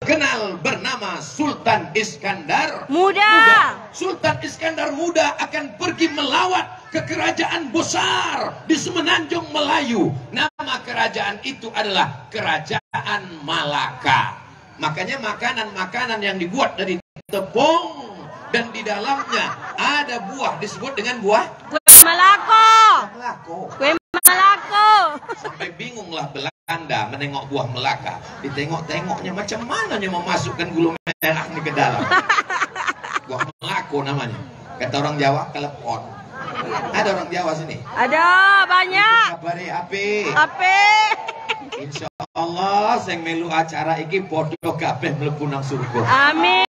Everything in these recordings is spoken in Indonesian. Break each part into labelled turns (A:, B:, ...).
A: terkenal bernama Sultan Iskandar
B: Muda.
A: Sultan Iskandar Muda akan pergi melawat ke kerajaan besar di Semenanjung Melayu. Nama kerajaan itu adalah Kerajaan Malaka. Makanya makanan-makanan yang dibuat dari tepung dan di dalamnya ada buah disebut dengan buah
B: Malako. Kue Malako.
A: Sampai bingunglah Belanda menengok buah Melaka. Ditengok-tengoknya macam mana dia memasukkan gula merah ini ke dalam. Buah Melako namanya. Kata orang Jawa kelepon. Ada orang Jawa sini?
B: Ada banyak.
A: Kabari api.
B: Api.
A: Insya Allah sing melu acara iki podo kabeh mlebu nang surga.
B: Amin.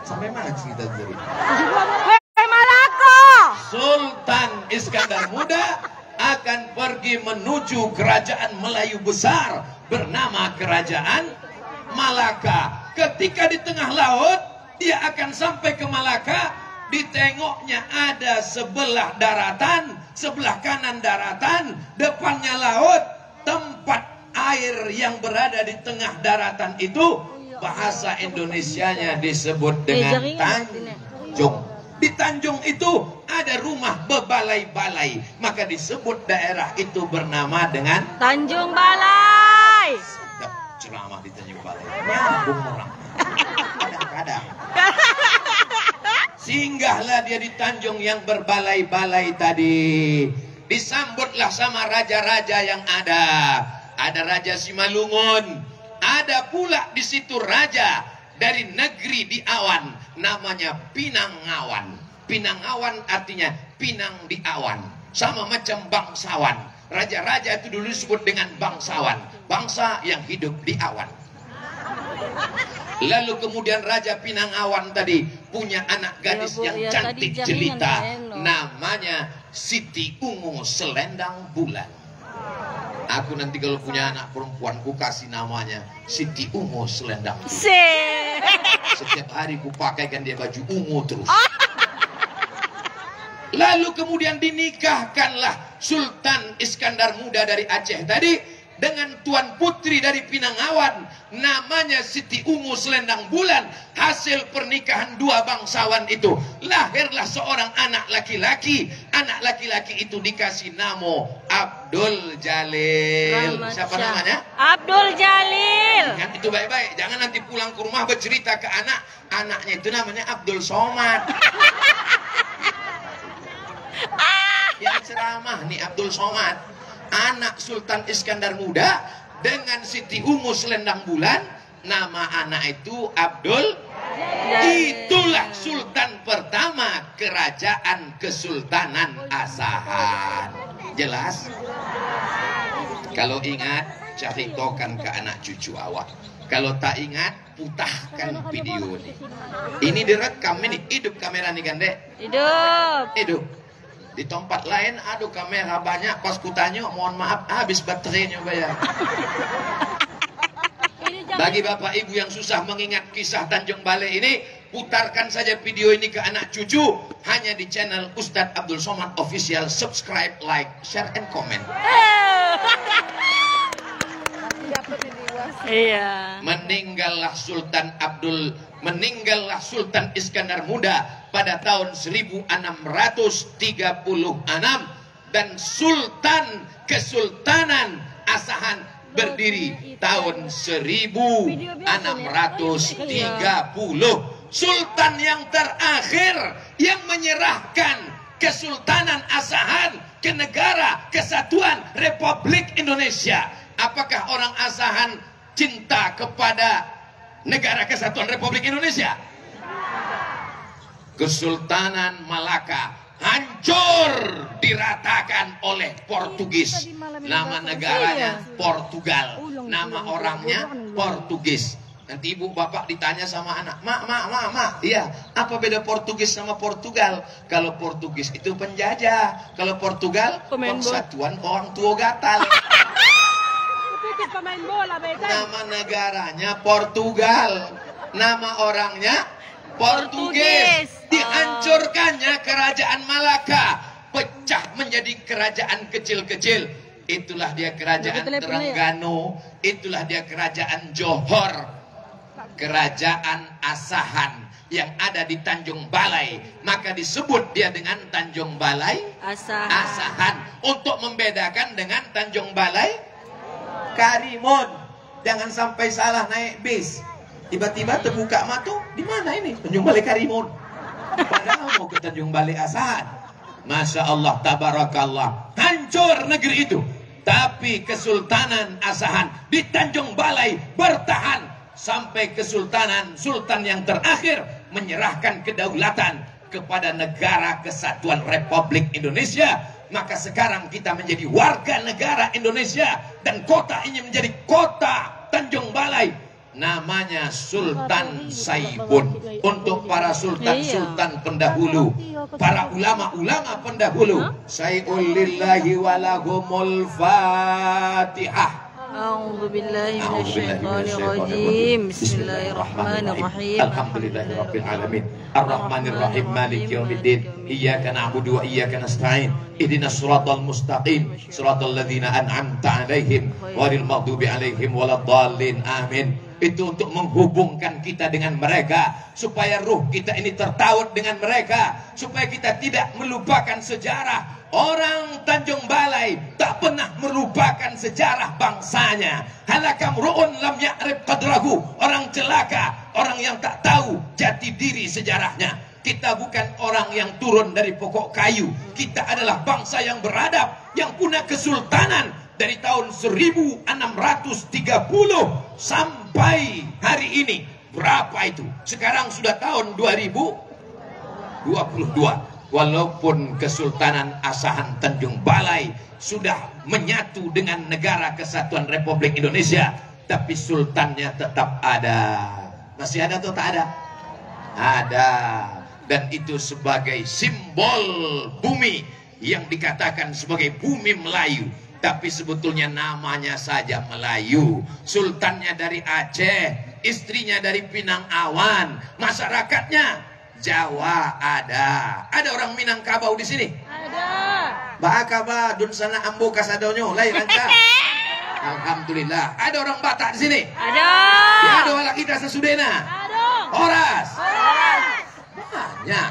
A: Sampai mana cerita tadi?
B: Kue Malako.
A: Sultan Iskandar Muda akan pergi menuju kerajaan Melayu besar bernama Kerajaan Malaka. Ketika di tengah laut, dia akan sampai ke Malaka. Ditengoknya ada sebelah daratan, sebelah kanan daratan, depannya laut. Tempat air yang berada di tengah daratan itu bahasa Indonesianya disebut dengan Tanjung. Di Tanjung itu ada rumah bebalai-balai, maka disebut daerah itu bernama dengan
B: Tanjung Balai.
A: sedap ceramah di Tanjung Balai. Nyambung orang. Kadang-kadang. Singgahlah dia di Tanjung yang berbalai-balai tadi. Disambutlah sama raja-raja yang ada. Ada Raja Simalungun. Ada pula di situ raja dari negeri di awan, namanya Pinangawan. Pinangawan artinya pinang di awan, sama macam bangsawan. Raja-raja itu dulu disebut dengan bangsawan, bangsa yang hidup di awan. Lalu kemudian Raja Pinangawan tadi punya anak gadis yang cantik jelita, namanya Siti Ungu Selendang Bulan. Aku nanti kalau punya anak perempuan, ku kasih namanya Siti Ungu Selendang Bulan. Setiap hari ku pakaikan dia baju ungu terus. Lalu kemudian dinikahkanlah Sultan Iskandar Muda dari Aceh tadi dengan tuan putri dari Pinangawan, namanya Siti Ungu Selendang Bulan. Hasil pernikahan dua bangsawan itu lahirlah seorang anak laki-laki. Anak laki-laki itu dikasih nama Abdul Jalil. Siapa namanya?
B: Abdul Jalil.
A: Ingat itu baik-baik, jangan nanti pulang ke rumah bercerita ke anak, anaknya itu namanya Abdul Somad. Yang ceramah nih Abdul Somad, anak Sultan Iskandar Muda dengan Siti Ungu Selendang Bulan. Nama anak itu Abdul. Itulah Sultan pertama Kerajaan Kesultanan Asahan. Jelas? Kalau ingat, ceritakan ke anak cucu awak. Kalau tak ingat, putahkan video ini. Ini direkam ini, hidup kamera nih kan dek?
B: Hidup.
A: Hidup. Di tempat lain, aduh kamera banyak, pas kutanya, mohon maaf, habis baterainya bayar. Bagi bapak ibu yang susah mengingat kisah Tanjung Balai ini, putarkan saja video ini ke anak cucu, hanya di channel Ustadz Abdul Somad Official. Subscribe, like, share, and comment.
B: Iya.
A: Meninggallah Sultan Iskandar Muda pada tahun 1636 dan Sultan Kesultanan Asahan berdiri tahun 1630. Sultan yang terakhir yang menyerahkan Kesultanan Asahan ke Negara Kesatuan Republik Indonesia. Apakah orang Asahan cinta kepada Negara Kesatuan Republik Indonesia? Kesultanan Malaka hancur diratakan oleh Portugis. Nama negaranya Portugal, nama orangnya Portugis. Nanti ibu bapak ditanya sama anak, mak, iya, apa beda Portugis sama Portugal? Kalau Portugis itu penjajah, kalau Portugal persatuan orang tua gatal. Nama negaranya Portugal, nama orangnya Portugis. Dihancurkannya kerajaan Malaka, pecah menjadi kerajaan kecil-kecil. itulah dia kerajaan Terengganu, itulah dia kerajaan Johor, kerajaan Asahan yang ada di Tanjung Balai. Maka disebut dia dengan Tanjung Balai Asahan untuk membedakan dengan Tanjung Balai Karimun. Jangan sampai salah naik bis, tiba-tiba terbuka mata, di mana ini? Tanjung Balai Karimun, padahal mau ke Tanjung Balai Asahan. Masya Allah, tabarakallah, hancur negeri itu. Tapi Kesultanan Asahan di Tanjung Balai bertahan sampai Kesultanan Sultan yang terakhir menyerahkan kedaulatan kepada Negara Kesatuan Republik Indonesia. Maka sekarang kita menjadi warga negara Indonesia dan kota ini menjadi kota Tanjung Balai. Namanya Sultan Saibun. Untuk para sultan-sultan pendahulu, para ulama-ulama pendahulu, Sayyul lillahi walahumul Fatihah.
B: A'udzu billahi minasyaitonir rajim. Bismillahirrahmanirrahim.
A: Alhamdulillahirabbil alamin. Arrahmanir rahim. Maliki yaumiddin. Iyyaka na'budu wa iyyaka nasta'in. Ihdinas siratal mustaqim. Siratal ladzina an'amta 'alaihim ghairil maghdubi 'alaihim waladdallin. Amin. Itu untuk menghubungkan kita dengan mereka, supaya ruh kita ini tertaut dengan mereka, supaya kita tidak melupakan sejarah. Orang Tanjung Balai tak pernah melupakan sejarah bangsanya. Halakam ru'un lam ya'rif qadrahu. Orang celaka, orang yang tak tahu jati diri sejarahnya. Kita bukan orang yang turun dari pokok kayu. Kita adalah bangsa yang beradab, yang punya kesultanan dari tahun 1630 sampai hari ini. Berapa itu? Sekarang sudah tahun 2022. Walaupun Kesultanan Asahan Tanjung Balai sudah menyatu dengan Negara Kesatuan Republik Indonesia, tapi sultannya tetap ada. Masih ada atau tak ada? Ada. Dan itu sebagai simbol bumi yang dikatakan sebagai bumi Melayu. Tapi sebetulnya namanya saja Melayu. Sultannya dari Aceh, istrinya dari Pinang Awan, masyarakatnya Jawa ada. Ada orang Minangkabau di sini?
B: Ada.
A: Baakaba dun sana ambo kasadonyo lai ranca. Alhamdulillah. Ada orang Batak di sini?
B: Ada.
A: Ya, ada wala kita sesudena.
B: Ada.
A: Horas.
B: Horas.
A: Banyak.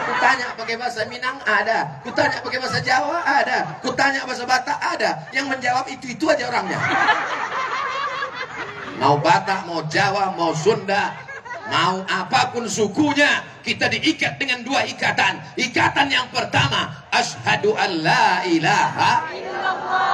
A: Kutanya pakai bahasa Minang ada. Kutanya pakai bahasa Jawa ada. Kutanya bahasa Batak ada. Yang menjawab itu aja orangnya. Mau Batak, mau Jawa, mau Sunda, mau apapun sukunya, kita diikat dengan dua ikatan. Ikatan yang pertama, asyhadu an la ilaha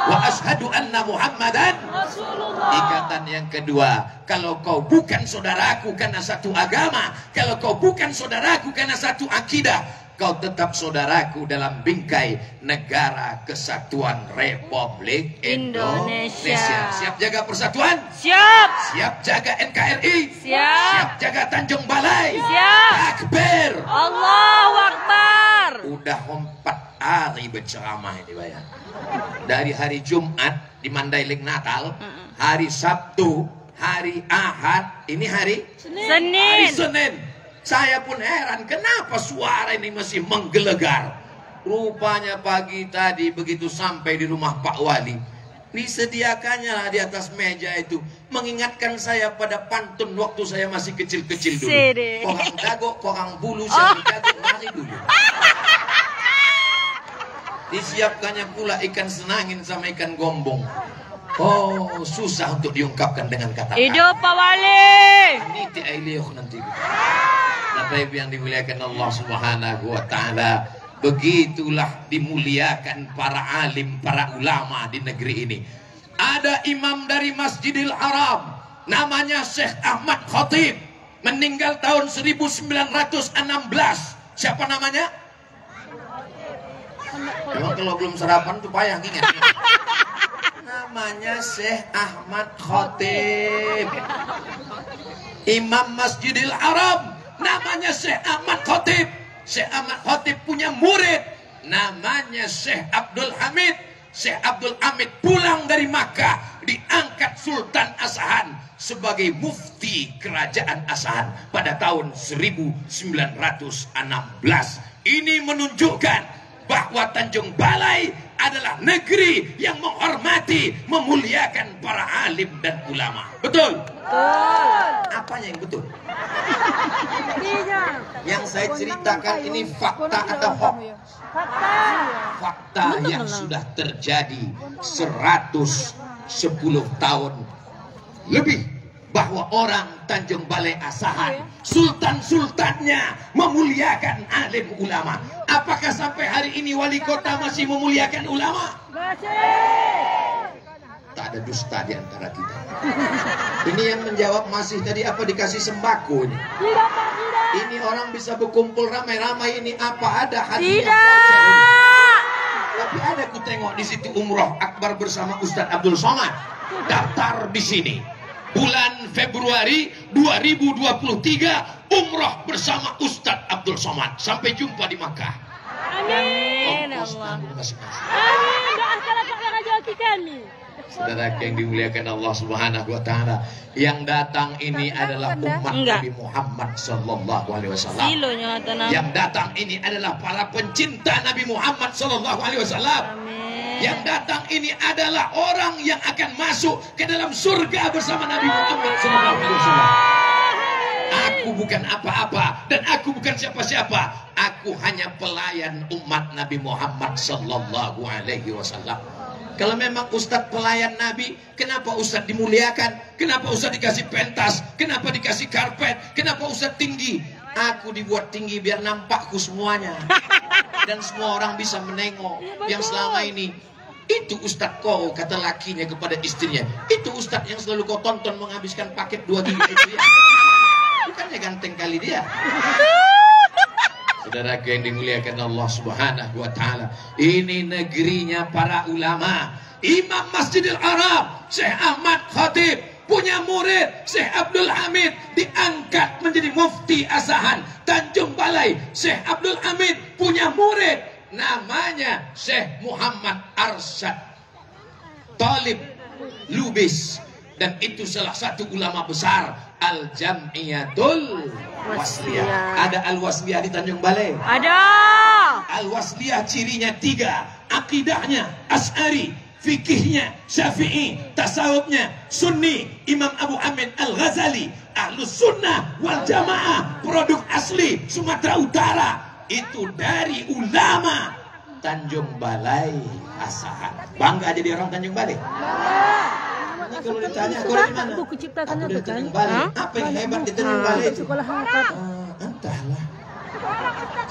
A: wa asyhadu anna Muhammadan Rasulullah. Ikatan yang kedua, kalau kau bukan saudaraku karena satu agama, kalau kau bukan saudaraku karena satu akidah, kau tetap saudaraku dalam bingkai Negara Kesatuan Republik Indonesia. Siap jaga persatuan? Siap. Siap jaga NKRI?
B: Siap.
A: Siap jaga Tanjung Balai?
B: Siap.
A: Takbir.
B: Allahu Akbar.
A: Udah 4 hari berceramah ini, bayang. Dari hari Jumat di Mandailing Natal, hari Sabtu, hari Ahad, ini hari Hari Senin. Saya pun heran kenapa suara ini masih menggelegar. Rupanya pagi tadi begitu sampai di rumah Pak Wali, disediakannya lah di atas meja itu mengingatkan saya pada pantun waktu saya masih kecil-kecil dulu. Korang dago, korang bulu, saya dago, mari dulu. Disiapkannya pula ikan senangin sama ikan gombong. Oh, susah untuk diungkapkan dengan kata-kata.
B: Hidup Pak Wali.
A: Niti ailiuh nanti. Bapak Ibu yang dimuliakan Allah Subhanahu wa taala, begitulah dimuliakan para alim, para ulama di negeri ini. Ada imam dari Masjidil Haram, namanya Syekh Ahmad Khatib, meninggal tahun 1916. Siapa namanya? Emang kalau belum sarapan tuh payah ingat. Namanya Syekh Ahmad Khatib, imam Masjidil Haram. Namanya Syekh Ahmad Khatib. Syekh Ahmad Khatib punya murid namanya Syekh Abdul Hamid. Syekh Abdul Hamid pulang dari Makkah, diangkat Sultan Asahan sebagai mufti kerajaan Asahan pada tahun 1916. Ini menunjukkan bahwa Tanjung Balai adalah negeri yang menghormati, memuliakan para alim dan ulama. Betul?
B: Betul.
A: Apanya yang betul?
B: Iya.
A: Yang saya ceritakan ini fakta atau hoax?
B: Fakta.
A: Fakta yang sudah terjadi 110 tahun lebih, bahwa orang Tanjung Balai Asahan, sultan-sultannya memuliakan alim ulama. Apakah sampai hari ini wali kota masih memuliakan ulama?
B: Masih.
A: Tak ada dusta di antara kita. Ini yang menjawab masih tadi apa dikasih sembako ini?
B: Tidak, Pak, tidak.
A: Ini orang bisa berkumpul ramai-ramai ini apa ada hadiah?
B: Tidak.
A: Tapi ada ku tengok di situ umroh akbar bersama Ustadz Abdul Somad. Daftar di sini. Bulan Februari 2023 umroh bersama Ustadz Abdul Somad. Sampai jumpa di Makkah.
B: Amin.
A: Ongkos
B: Allah.
A: tanggung masing-masing.
B: Amin. Doakan Pak Raja kami.
A: Saudara yang dimuliakan Allah Subhanahu wa taala, yang datang ini adalah umat
B: Enggak.
A: Nabi Muhammad sallallahu alaihi wasallam.
B: Silonya tanam.
A: Yang datang ini adalah para pencinta Nabi Muhammad sallallahu alaihi wasallam.
B: Amin.
A: Yang datang ini adalah orang yang akan masuk ke dalam surga bersama Nabi Muhammad sallallahu alaihi wasallam. Aku bukan apa-apa dan aku bukan siapa-siapa. Aku hanya pelayan umat Nabi Muhammad sallallahu alaihi wasallam. Kalau memang Ustadz pelayan Nabi, kenapa Ustadz dimuliakan? Kenapa Ustadz dikasih pentas? Kenapa dikasih karpet? Kenapa Ustadz tinggi? Aku dibuat tinggi biar nampakku semuanya. Dan semua orang bisa menengok yang selama ini. Itu Ustadz kau, kata lakinya kepada istrinya. Itu Ustadz yang selalu kau tonton menghabiskan paket 2 giga itu ya. Bukannya ganteng kali dia. Saudara yang dimuliakan Allah Subhanahu wa taala, ini negerinya para ulama. Imam Masjidil Haram Syekh Ahmad Khatib punya murid Syekh Abdul Hamid diangkat menjadi mufti Asahan Tanjung Balai. Syekh Abdul Hamid punya murid namanya Syekh Muhammad Arsyad Talib Lubis, dan itu salah satu ulama besar Al-Jam'iyatul Wasliyah. Ada Al-Wasliyah di Tanjung Balai?
B: Ada.
A: Al-Wasliyah cirinya 3, akidahnya Asy'ari, fikihnya Syafi'i, tasawufnya Sunni, Imam Abu Hamid Al-Ghazali, Ahlus Sunnah wal Jamaah, produk asli Sumatera Utara. Itu dari ulama Tanjung Balai Asahan. Bangga jadi orang Tanjung Balai? Ini kalau ditanya aku dari mana? Aku dari Tanjung Balai. Apa yang hebat di Tanjung Balai itu? Entahlah.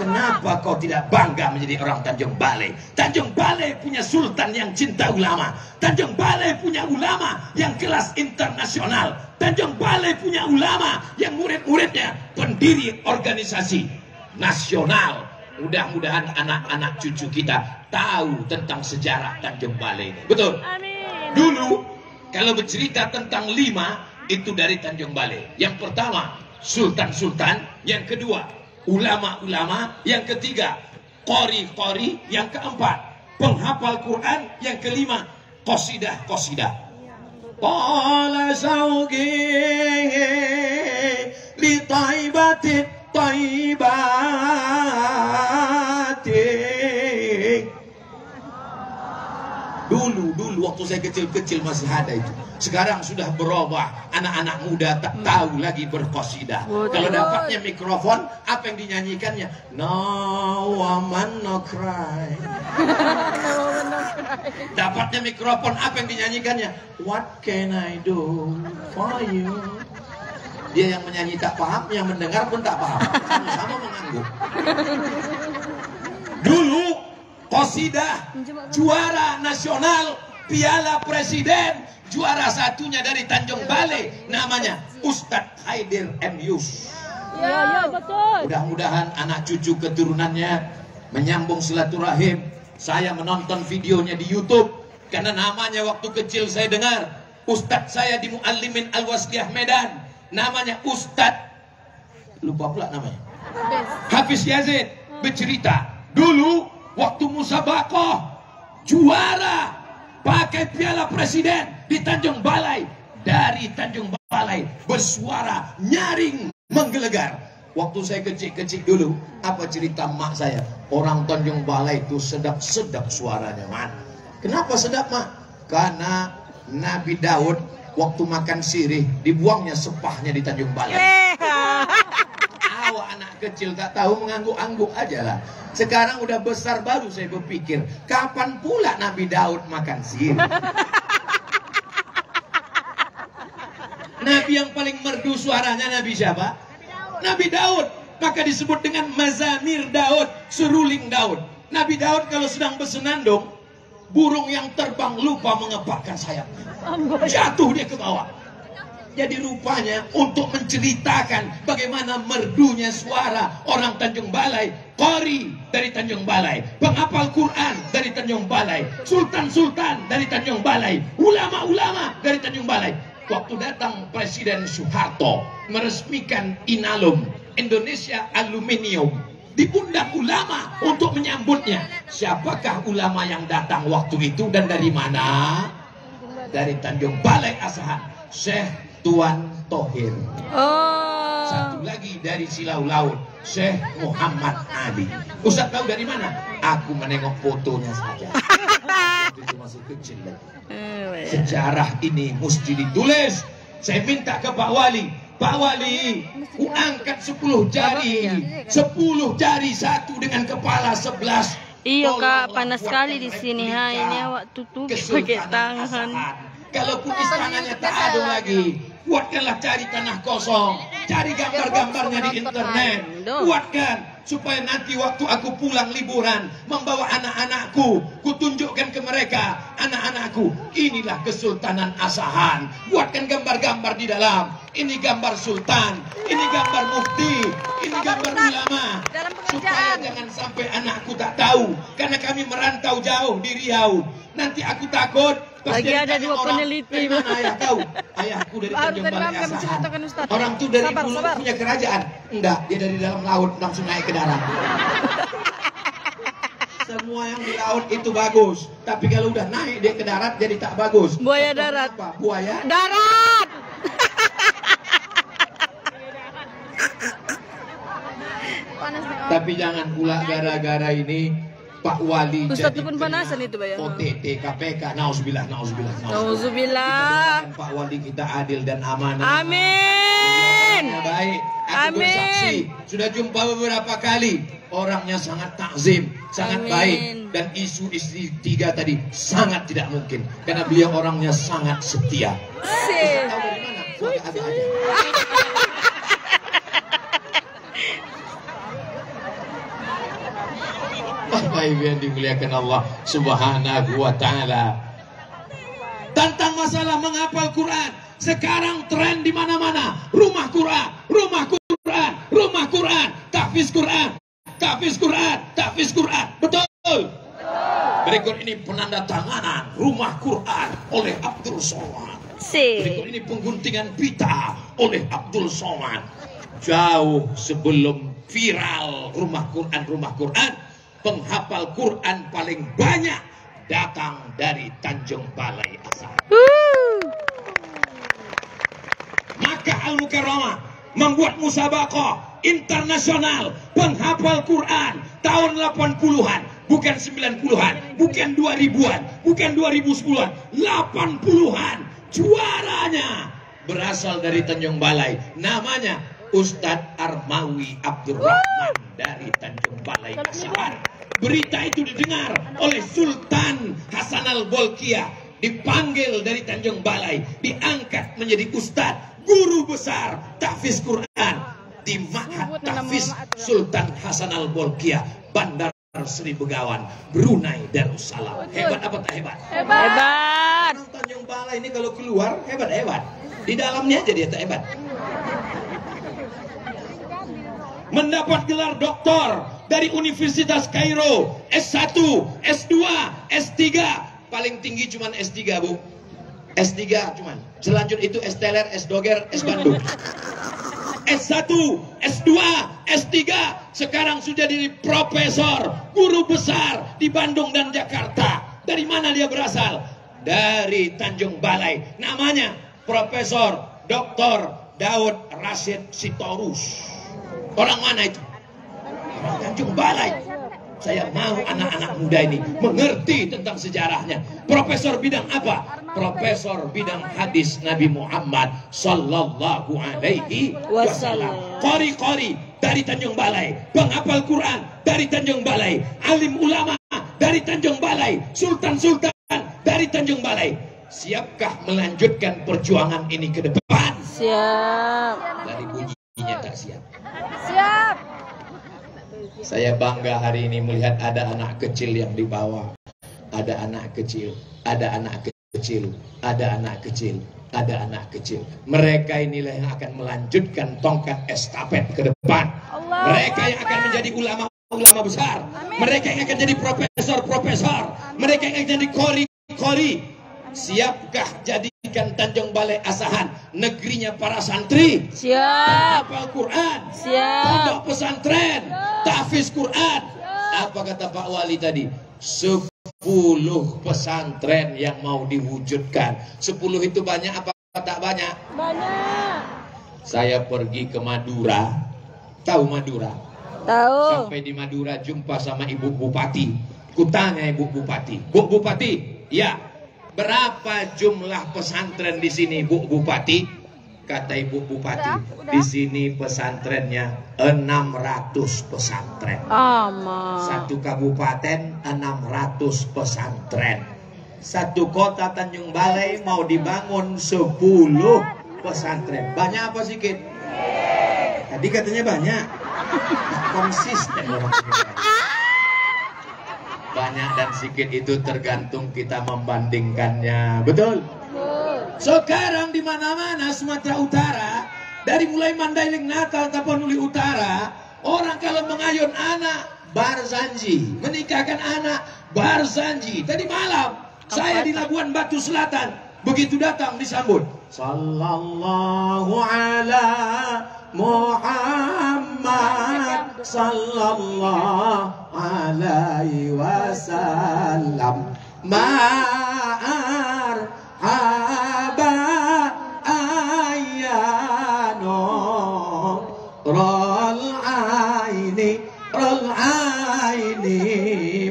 A: Kenapa kau tidak bangga menjadi orang Tanjung Balai? Tanjung Balai punya sultan yang cinta ulama. Tanjung Balai punya ulama yang kelas internasional. Tanjung Balai punya ulama yang murid-muridnya pendiri organisasi nasional. Mudah-mudahan anak-anak cucu kita tahu tentang sejarah Tanjung Balai ini. Betul?
B: Amin.
A: Dulu kalau bercerita tentang 5 itu dari Tanjung Balai. Yang pertama sultan-sultan, yang kedua ulama-ulama, yang ketiga qori-qori, yang keempat penghafal Quran, yang kelima qasidah-qasidah. Qala sauqi li taibatit taibati. Dulu waktu saya kecil-kecil masih ada itu. Sekarang sudah berubah. Anak-anak muda tak tahu lagi berqasidah. Kalau dapatnya mikrofon, apa yang dinyanyikannya? No woman no cry. Dapatnya mikrofon, apa yang dinyanyikannya? What can I do for you? Dia yang menyanyi tak paham, yang mendengar pun tak paham. Sama-sama mengangguk. Dulu qasidah juara nasional Piala Presiden, juara satunya dari Tanjung Balai, namanya Ustadz Haidir M. Yus.
B: Ya, betul.
A: Mudah-mudahan anak cucu keturunannya menyambung silaturahim. Saya menonton videonya di YouTube karena namanya waktu kecil saya dengar. Ustadz saya di Muallimin Al-Wasliyah Medan, namanya Ustadz, lupa pula namanya, Hafiz Yazid, bercerita dulu waktu musabaqah juara pakai Piala Presiden di Tanjung Balai, dari Tanjung Balai bersuara nyaring menggelegar. Waktu saya kecil-kecil dulu, apa cerita mak saya? Orang Tanjung Balai itu sedap-sedap suaranya, Mak. Kenapa sedap, Mak? Karena Nabi Daud waktu makan sirih, dibuangnya sepahnya di Tanjung Balai. Awak anak kecil tak tahu, mengangguk-angguk aja lah. Sekarang udah besar baru saya berpikir, kapan pula Nabi Daud makan sirih? Nabi yang paling merdu suaranya Nabi siapa? Nabi Daud. Maka disebut dengan Mazamir Daud, seruling Daud. Nabi Daud kalau sedang bersenandung, burung yang terbang lupa mengepakkan sayapnya, jatuh dia ke bawah. Jadi rupanya untuk menceritakan bagaimana merdunya suara orang Tanjung Balai, qari dari Tanjung Balai, penghafal Quran dari Tanjung Balai, sultan-sultan dari Tanjung Balai, ulama-ulama dari Tanjung Balai. Waktu datang Presiden Soeharto meresmikan Inalum, Indonesia Aluminium, diundang ulama untuk menyambutnya. Siapakah ulama yang datang waktu itu dan dari mana? Dari Tanjung Balai Asahan, Syekh Tuan Tohir.
B: Oh.
A: Satu lagi dari Silau Laut, Syekh Muhammad Ali. Ustaz tahu dari mana? Aku menengok fotonya saja. Itu masih kecil lagi. Sejarah ini mesti ditulis. Saya minta ke Pak Wali, Pak Wali, ku angkat 10 jari, 10 jari satu dengan kepala 11.
B: Iya Kak, panas sekali di sini. Ini awak tutup pakai tangan.
A: Kalaupun istananya tak ada lagi, buatkanlah cari tanah kosong, cari gambar-gambarnya di internet, buatkan supaya nanti waktu aku pulang liburan membawa anak-anakku, ku tunjukkan ke mereka, anak-anakku, inilah Kesultanan Asahan. Buatkan gambar-gambar di dalam. Ini gambar sultan, ini gambar mufti, ini gambar ulama, supaya jangan sampai anakku tak tahu, karena kami merantau jauh di Riau. Nanti aku takut
B: lagi ada 2 peneliti.
A: Mana ayah tahu? Ayahku dari Tanjung Balai Asahan. Orang tuh dari dulu punya kerajaan. Enggak, dia dari dalam laut langsung naik ke darat. Semua yang di laut itu bagus, tapi kalau udah naik dia ke darat jadi tak bagus.
B: Buaya darat.
A: Apa? Buaya
B: darat.
A: Tapi jangan pula gara-gara ini Pak Wali
B: Ustaz
A: jadi
B: pun panasan itu bayang.
A: OTT KPK. Nauzubillah, nauzubillah,
B: nauzubillah.
A: Pak Wali kita adil dan amanah.
B: Amin.
A: Baik. Aku bersaksi sudah jumpa beberapa kali. Orangnya sangat takzim, sangat baik, dan isu istri 3 tadi sangat tidak mungkin karena beliau orangnya sangat setia. Tahu dari mana? Ada aja. Bapak Ibu yang dimuliakan Allah Subhanahu wa Ta'ala, tentang masalah menghafal Quran sekarang tren di mana-mana, rumah Quran, rumah Quran, rumah Quran, tahfiz Quran, tahfiz Quran, tahfiz Quran. Betul. Berikut ini penandatanganan rumah Quran oleh Abdul Somad. Berikut ini pengguntingan pita oleh Abdul Somad. Jauh sebelum viral rumah Quran, penghafal Quran paling banyak datang dari Tanjung Balai Asahan. Maka Al-Mukarramah membuat musabaqah internasional penghafal Quran tahun 80-an, bukan 90-an, bukan 2000-an, bukan 2010-an, 80-an. Juaranya berasal dari Tanjung Balai. Namanya Ustadz Armawi Abdurrahman dari Tanjung Balai Asahan. Berita itu didengar oleh Sultan Hasan al-Bolkiah, dipanggil dari Tanjung Balai, diangkat menjadi ustadz, guru besar tahfiz Quran di Ma'had Tahfiz Sultan Hasan al-Bolkiah, Bandar Seri Begawan, Brunei Darussalam. Hebat apa tak hebat?
B: Hebat.
A: Tanjung Balai ini kalau keluar hebat-hebat, di dalamnya aja dia tak hebat. Mendapat gelar doktor dari Universitas Kairo, S1, S2, S3, paling tinggi cuman S3, Bu. S3 cuman. Selanjutnya itu S teler, S doger, S Bandung. S1, S2, S3, sekarang sudah jadi profesor, guru besar di Bandung dan Jakarta. Dari mana dia berasal? Dari Tanjung Balai. Namanya Profesor Dr. Daud Rashid Sitorus. Orang mana itu? Orang Tanjung Balai. Saya mau anak-anak muda ini mengerti tentang sejarahnya. Profesor bidang apa? Profesor bidang hadis Nabi Muhammad Sallallahu Alaihi Wasallam. Qori-qori dari Tanjung Balai, penghafal Quran dari Tanjung Balai, alim ulama dari Tanjung Balai, sultan-sultan dari Tanjung Balai. Siapkah melanjutkan perjuangan ini ke depan?
B: Siap.
A: Dari bunyinya tak siap.
B: Siap.
A: Saya bangga hari ini melihat ada anak kecil yang dibawa. Ada anak kecil, ada anak kecil, ada anak kecil, ada anak kecil. Mereka inilah yang akan melanjutkan tongkat estafet ke depan. Mereka yang akan menjadi ulama-ulama besar. Mereka yang akan jadi profesor-profesor. Mereka yang akan jadi kori-kori. Siapkah jadikan Tanjung Balai Asahan negerinya para santri?
B: Siap.
A: Al-Quran.
B: Siap.
A: Pondok pesantren. Tahfiz Quran. Apa kata Pak Wali tadi? 10 pesantren yang mau diwujudkan. 10 itu banyak apa tak banyak?
B: Banyak.
A: Saya pergi ke Madura. Tahu Madura?
B: Tahu.
A: Sampai di Madura jumpa sama Ibu Bupati. Kutanya Ibu Bupati. Bu Bupati, ya, berapa jumlah pesantren di sini, Bu Bupati? Kata Ibu Bupati, di sini pesantrennya 600 pesantren. Satu kabupaten 600 pesantren. Satu kota Tanjung Balai mau dibangun 10 pesantren. Banyak apa sedikit? Tadi katanya banyak. Konsisten orang Tanjung Balai. Banyak dan sedikit itu tergantung kita membandingkannya. Betul? Sekarang di mana-mana Sumatera Utara, dari mulai Mandailing Natal Tapanuli Utara, orang kalau mengayun anak barzanji, menikahkan anak barzanji. Tadi malam saya di Labuan Batu Selatan, begitu datang disambut. Sallallahu ala Muhammad sallallahu alaihi wasallam. Ma'ar haba ayano rol aini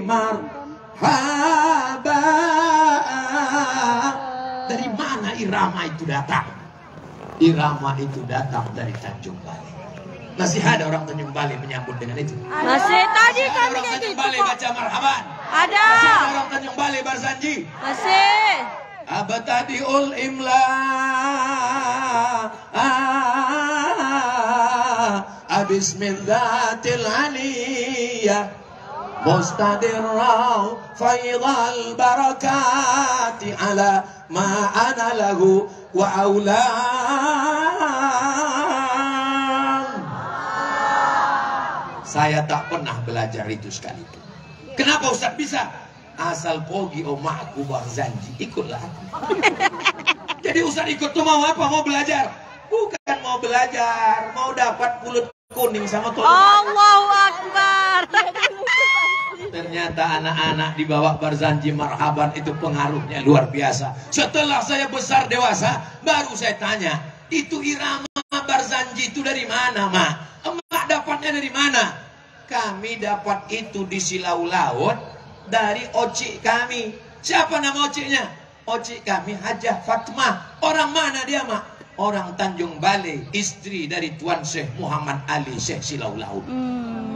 A: marhaba. Dari mana irama itu datang? Irama itu datang dari Tanjung Balai. Masih ada orang Tanjung Balai menyambut dengan itu?
B: Masih tadi kami
A: orang Tanjung Balai baca marhaban?
B: Ada.
A: Masih ada orang Tanjung Balai barzanji?
B: Masih.
A: Abtadi'ul imla Bismillatil aliyah Mustadirrau Faidal barakati Ala ma'ana lahu Wa awlam. Saya tak pernah belajar itu sekalipun. Kenapa Ustaz bisa? Asal pogi omakku barzanji, ikutlah aku. Jadi Ustaz ikut tuh mau apa? Mau belajar? Bukan mau belajar, mau dapat pulut kuning sama tolong.
B: Allahu Akbar.
A: Ternyata anak-anak dibawa barzanji marhaban itu pengaruhnya luar biasa. Setelah saya besar dewasa, baru saya tanya, itu irama barzanji itu dari mana, Mak? Emak dapatnya dari mana? Kami dapat itu di Silau Laut dari ocik kami. Siapa nama ociknya? Ocik kami Hajah Fatmah. Orang mana dia, Mak? Orang Tanjung Balai, istri dari Tuan Syekh Muhammad Ali Syekh Silau Laut.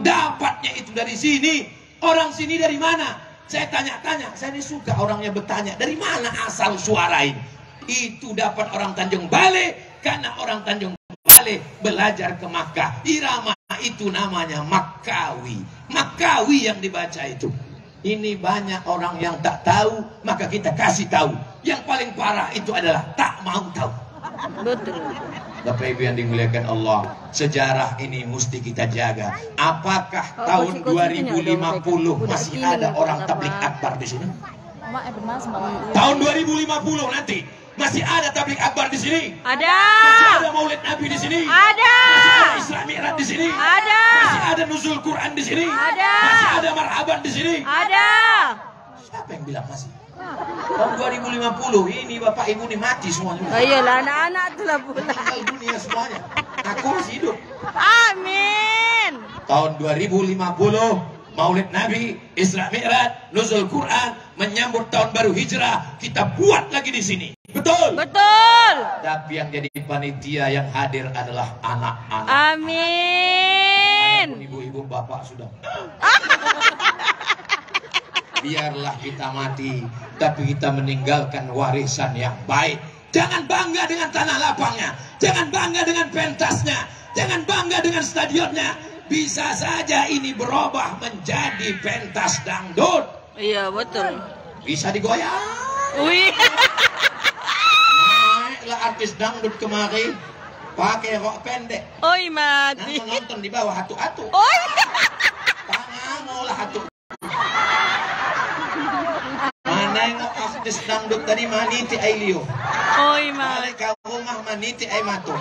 A: Dapatnya itu dari sini. Orang sini dari mana? Saya tanya-tanya. Saya ini suka orangnya bertanya. Dari mana asal suara ini? Itu dapat orang Tanjung Balai. Karena orang Tanjung Balai belajar ke Makkah. Irama itu namanya Makkawi. Makkawi yang dibaca itu. Ini banyak orang yang tak tahu. Maka kita kasih tahu. Yang paling parah itu adalah tak mau tahu.
B: Betul.
A: Bapak Ibu yang dimuliakan Allah, sejarah ini mesti kita jaga. Apakah tahun 2050 masih ada orang tablik akbar di sini? Tahun 2050 nanti masih ada tablik akbar di sini?
B: Ada.
A: Masih ada Maulid Nabi di sini?
B: Ada.
A: Masih ada Isra Mi'raj di sini?
B: Ada.
A: Masih ada Nuzul Quran di sini?
B: Ada.
A: Masih ada marhaban di sini?
B: Ada.
A: Siapa yang bilang masih? Tahun 2050 ini bapak ibu nih mati semuanya.
B: Ayolah anak-anak itulah pula.
A: Meninggal dunia semuanya. Aku masih hidup.
B: Amin.
A: Tahun 2050 Maulid Nabi, Isra Mi'raj, Nuzul Quran, menyambut tahun baru Hijrah, kita buat lagi di sini. Betul?
B: Betul.
A: Tapi yang jadi panitia yang hadir adalah anak-anak.
B: Amin.
A: Ibu-ibu bapak sudah. Biarlah kita mati, tapi kita meninggalkan warisan yang baik. Jangan bangga dengan tanah lapangnya, jangan bangga dengan pentasnya, jangan bangga dengan stadionnya. Bisa saja ini berubah menjadi pentas dangdut.
B: Iya betul.
A: Bisa digoyang.
B: Wih.
A: Naiklah artis dangdut kemari, pakai rok pendek.
B: Oi mati.
A: Nah, nonton di bawah hatu-hatu.
B: Oi.
A: Tangan olah hatu. Manengok artis dangdut tadi maniti ailio.
B: Oi mati.
A: Balik ke rumah maniti ay mato.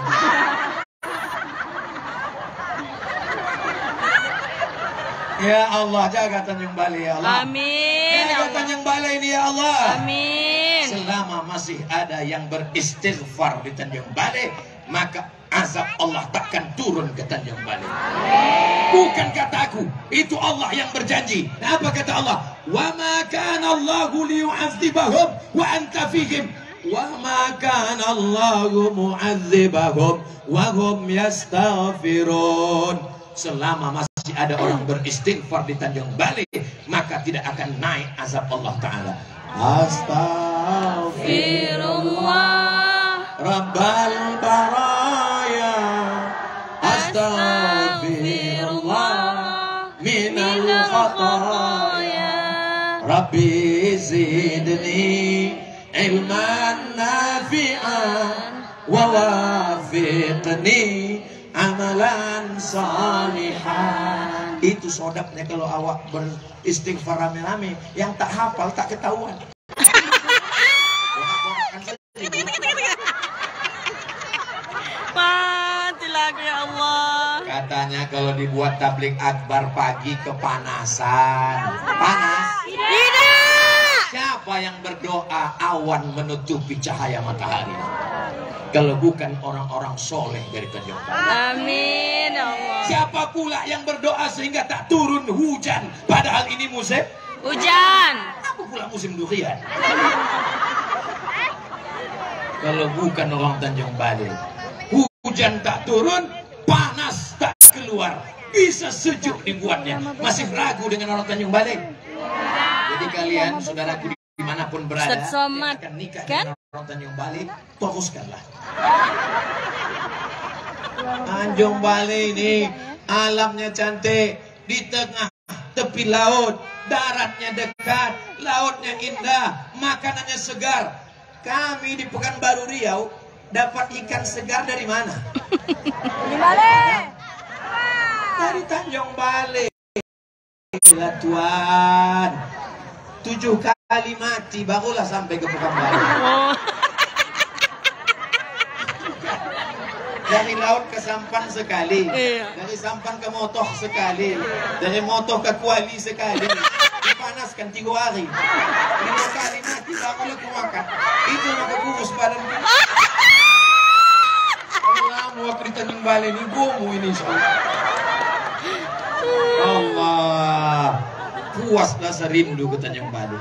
A: Ya Allah, jaga Tanjung Balai ya Allah.
B: Amin.
A: Jaga Tanjung Balai ini ya Allah.
B: Amin.
A: Selama masih ada yang beristighfar di Tanjung Balai, maka azab Allah takkan turun ke Tanjung Balai. Bukan kataku, itu Allah yang berjanji. Apa kata Allah? Wa ma kana Allahu liyu'adzibahum wa anta fihim. Wa ma kana Allahu mu'adzibahum wa hum yastaghfirun. Selama masih ada orang beristighfar di Tanjung Balai, maka tidak akan naik azab Allah Ta'ala. Astaghfirullah Rabbal baraya, astaghfirullah minal khataya, Rabbi zidni ilman nafi'an wa wafiqni amalan salihan. Itu sodapnya kalau awak beristighfar rame-rame, yang tak hafal tak ketahuan.
B: Matilah ya Allah.
A: Katanya kalau dibuat tablik akbar pagi kepanasan. Panas?
B: Tidak.
A: Siapa yang berdoa awan menutupi cahaya matahari? Kalau bukan orang-orang soleh dari Tanjung Balai.
B: Amin ya Allah.
A: Siapa pula yang berdoa sehingga tak turun hujan, padahal ini musim
B: Hujan.
A: apa pula musim durian? Kalau bukan orang Tanjung Balai, hujan tak turun, panas tak keluar, bisa sejuk dibuatnya. Masih ragu dengan orang Tanjung Balai? Jadi kalian saudaraku dimanapun berada,
B: Ustaz Somad,
A: yang akan nikah
B: kan?
A: dengan orang Tanjung Balai, fokuskanlah. Tanjung Balai ini alamnya cantik, di tengah tepi laut, daratnya dekat, lautnya indah, makanannya segar. Kami di Pekanbaru Riau dapat ikan segar dari mana?
B: Di Balai.
A: Dari Tanjung Balai. Gila Tuhan, 7 kali mati barulah sampai ke Pekanbaru.
B: Oh.
A: Dari laut ke Sampan sekali,
B: Iya.
A: dari Sampan ke Motoh sekali, dari Motoh ke Kuali sekali. Dipanaskan 3 hari, 5 kali mati barulah ku makan. Itu maka kurus badan. Kalau lama waktu di Tanjung Balai ini gomu ini soalnya. Allah, puaslah serindu ke Tanjung Balai.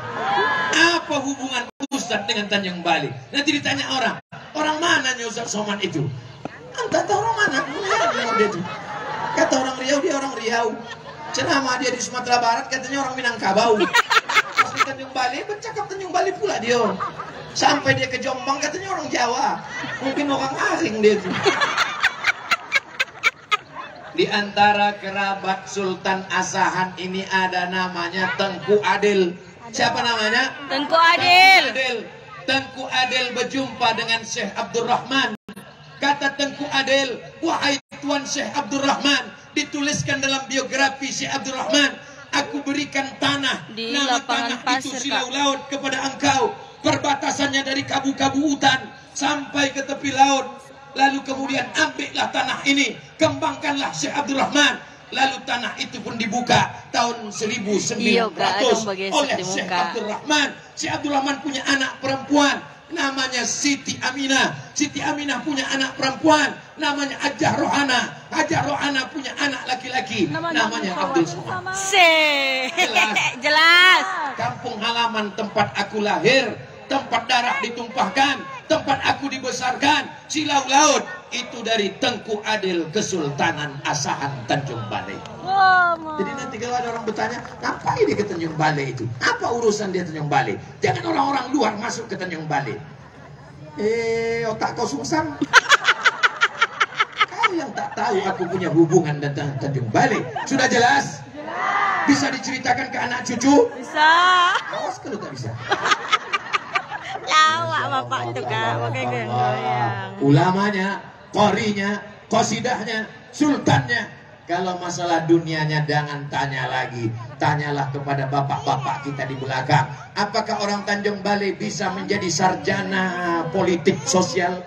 A: Apa hubungan Ustaz dengan Tanjung Balai? Nanti ditanya orang mananya Ustaz Somad itu? Entah orang mana, dia itu. Kata orang Riau, dia orang Riau. Ceramah dia di Sumatera Barat, katanya orang Minangkabau. Pas di Tanjung Balai, bercakap Tanjung Balai pula dia. Sampai dia ke Jombang, katanya orang Jawa. Mungkin orang asing dia itu. Di antara kerabat Sultan Asahan ini ada namanya Tengku Adil. Siapa namanya?
B: Tengku Adil.
A: Tengku Adil berjumpa dengan Syekh Abdurrahman. Kata Tengku Adil, wahai Tuan Syekh Abdurrahman, dituliskan dalam biografi Syekh Abdurrahman, aku berikan tanah,
B: Di
A: nama
B: lapangan
A: tanah itu
B: pasir,
A: silau laut kepada engkau. Perbatasannya dari kabu-kabu hutan sampai ke tepi laut. Lalu kemudian ambillah tanah ini, kembangkanlah Syekh Abdurrahman. lalu tanah itu pun dibuka tahun 1900 oleh Syekh Abdul Rahman. Syekh Abdul Rahman punya anak perempuan namanya Siti Aminah. Siti Aminah punya anak perempuan namanya Hajah Rohana. Hajah Rohana punya anak laki-laki namanya Abdul Somad.
B: Jelas.
A: Kampung halaman tempat aku lahir, tempat darah ditumpahkan, tempat aku dibesarkan, Silau Laut itu dari Tengku Adil Kesultanan Asahan Tanjung Balai. Jadi nanti kalau ada orang bertanya, ngapain dia ke Tanjung Balai itu? Apa urusan dia Tanjung Balai? Jangan orang-orang luar masuk ke Tanjung Balai. Otak kau sungsang. Kau yang tak tahu aku punya hubungan dengan Tanjung Balai. Sudah jelas? Bisa diceritakan ke anak cucu?
B: Bisa.
A: Awas kalau tak bisa.
B: Lawak bapak itu kan, pakai goyang.
A: Ulamanya, qorinya, qasidahnya, sultannya. Kalau masalah dunianya jangan tanya lagi. Tanyalah kepada bapak-bapak kita di belakang. Apakah orang Tanjung Balai bisa menjadi sarjana politik sosial?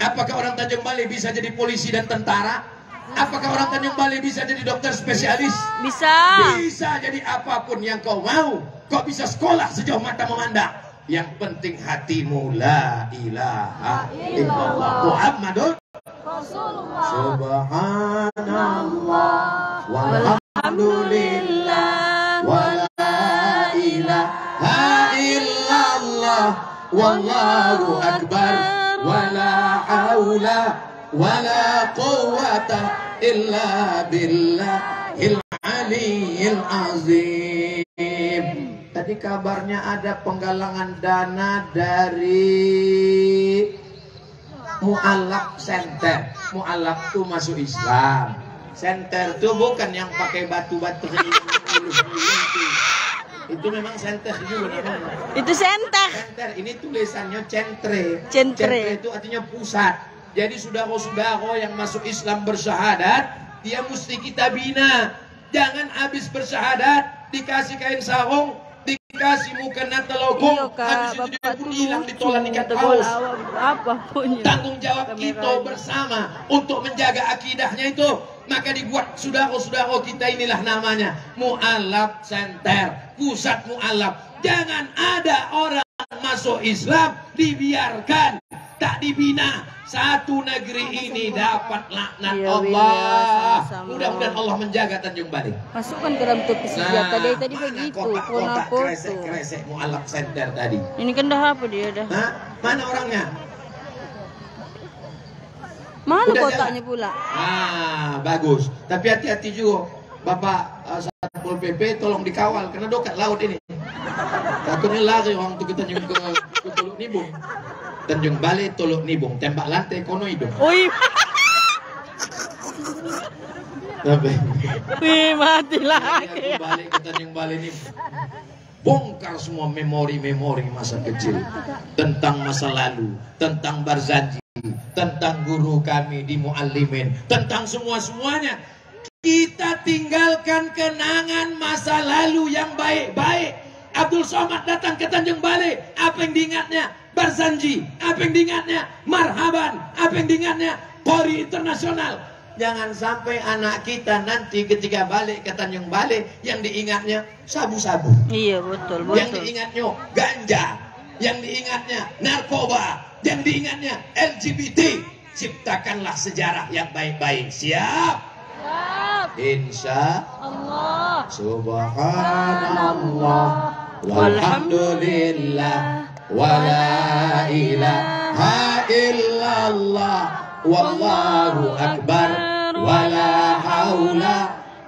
A: Apakah orang Tanjung Balai bisa jadi polisi dan tentara? Apakah orang Tanjung Balai bisa jadi dokter spesialis?
B: Bisa.
A: Bisa jadi apapun yang kau mau. Kau bisa sekolah sejauh mata memandang. Yang penting hatimu la ilaha illallah Muhammadun Rasulullah. Subhanallah walhamdulillah wa la ilaha illallah wallahu akbar wa la haula wa la quwwata illa billahil aliyyil azim. Tadi kabarnya ada penggalangan dana dari Mu'allaf Center. Mu'allaf itu masuk Islam. Center itu bukan yang pakai batu-batu itu memang center juga namanya.
B: Itu center.
A: Center ini tulisannya centre.
B: Centre
A: itu artinya pusat. Jadi saudara-saudara yang masuk Islam bersyahadat, dia mesti kita bina. Jangan habis bersyahadat dikasih kain sarung, dikasih mukena telokong, habis itu dia pun hilang ditolan ikat paus. Tanggung jawab kita bersama untuk menjaga akidahnya itu. Maka dibuat saudara-saudara kita inilah namanya Mu'allaf Center, pusat mu'allaf. Jangan ada orang masuk Islam dibiarkan, tak dibina. Satu negeri ini dapat laknat Allah. Mudah-mudahan Allah menjaga Tanjung Balai.
B: Masukkan ke dalam topi senjata dia tadi begitu.
A: Kotak-kotak kresek-kresek Mu'allaf Center tadi.
B: Ini kan dah apa dia dah?
A: Hah? Mana orangnya?
B: Mana
A: Udah
B: kotaknya
A: jalan?
B: pula?
A: Bagus. Tapi hati-hati juga. Bapak Satpol PP tolong dikawal karena dekat laut ini. Takutnya lari orang itu ke Teluk Nibung. Tanjung Balai, Teluk Nibung, tembak lantai kono hidung.
B: Oi. Wih, mati lagi.
A: Aku balik ke Tanjung Balai ini. Bongkar semua memori-memori masa kecil tentang masa lalu, tentang Barzanji, tentang guru kami di Muallimin, tentang semua-semuanya. Kita tinggalkan kenangan masa lalu yang baik-baik. Abdul Somad datang ke Tanjung Balai, apa yang diingatnya? Barzanji, apa yang diingatnya? Marhaban, apa yang diingatnya? Qori Internasional. Jangan sampai anak kita nanti ketika balik ke Tanjung Balai yang diingatnya sabu-sabu.
B: Iya, betul.
A: Yang diingatnya ganja, yang diingatnya narkoba, yang diingatnya LGBT. Ciptakanlah sejarah yang baik-baik. Siap? Siap. Insya Allah. Subhanallah. Walhamdulillah. Wala ilaha illallah. Wallahu akbar. Wala haula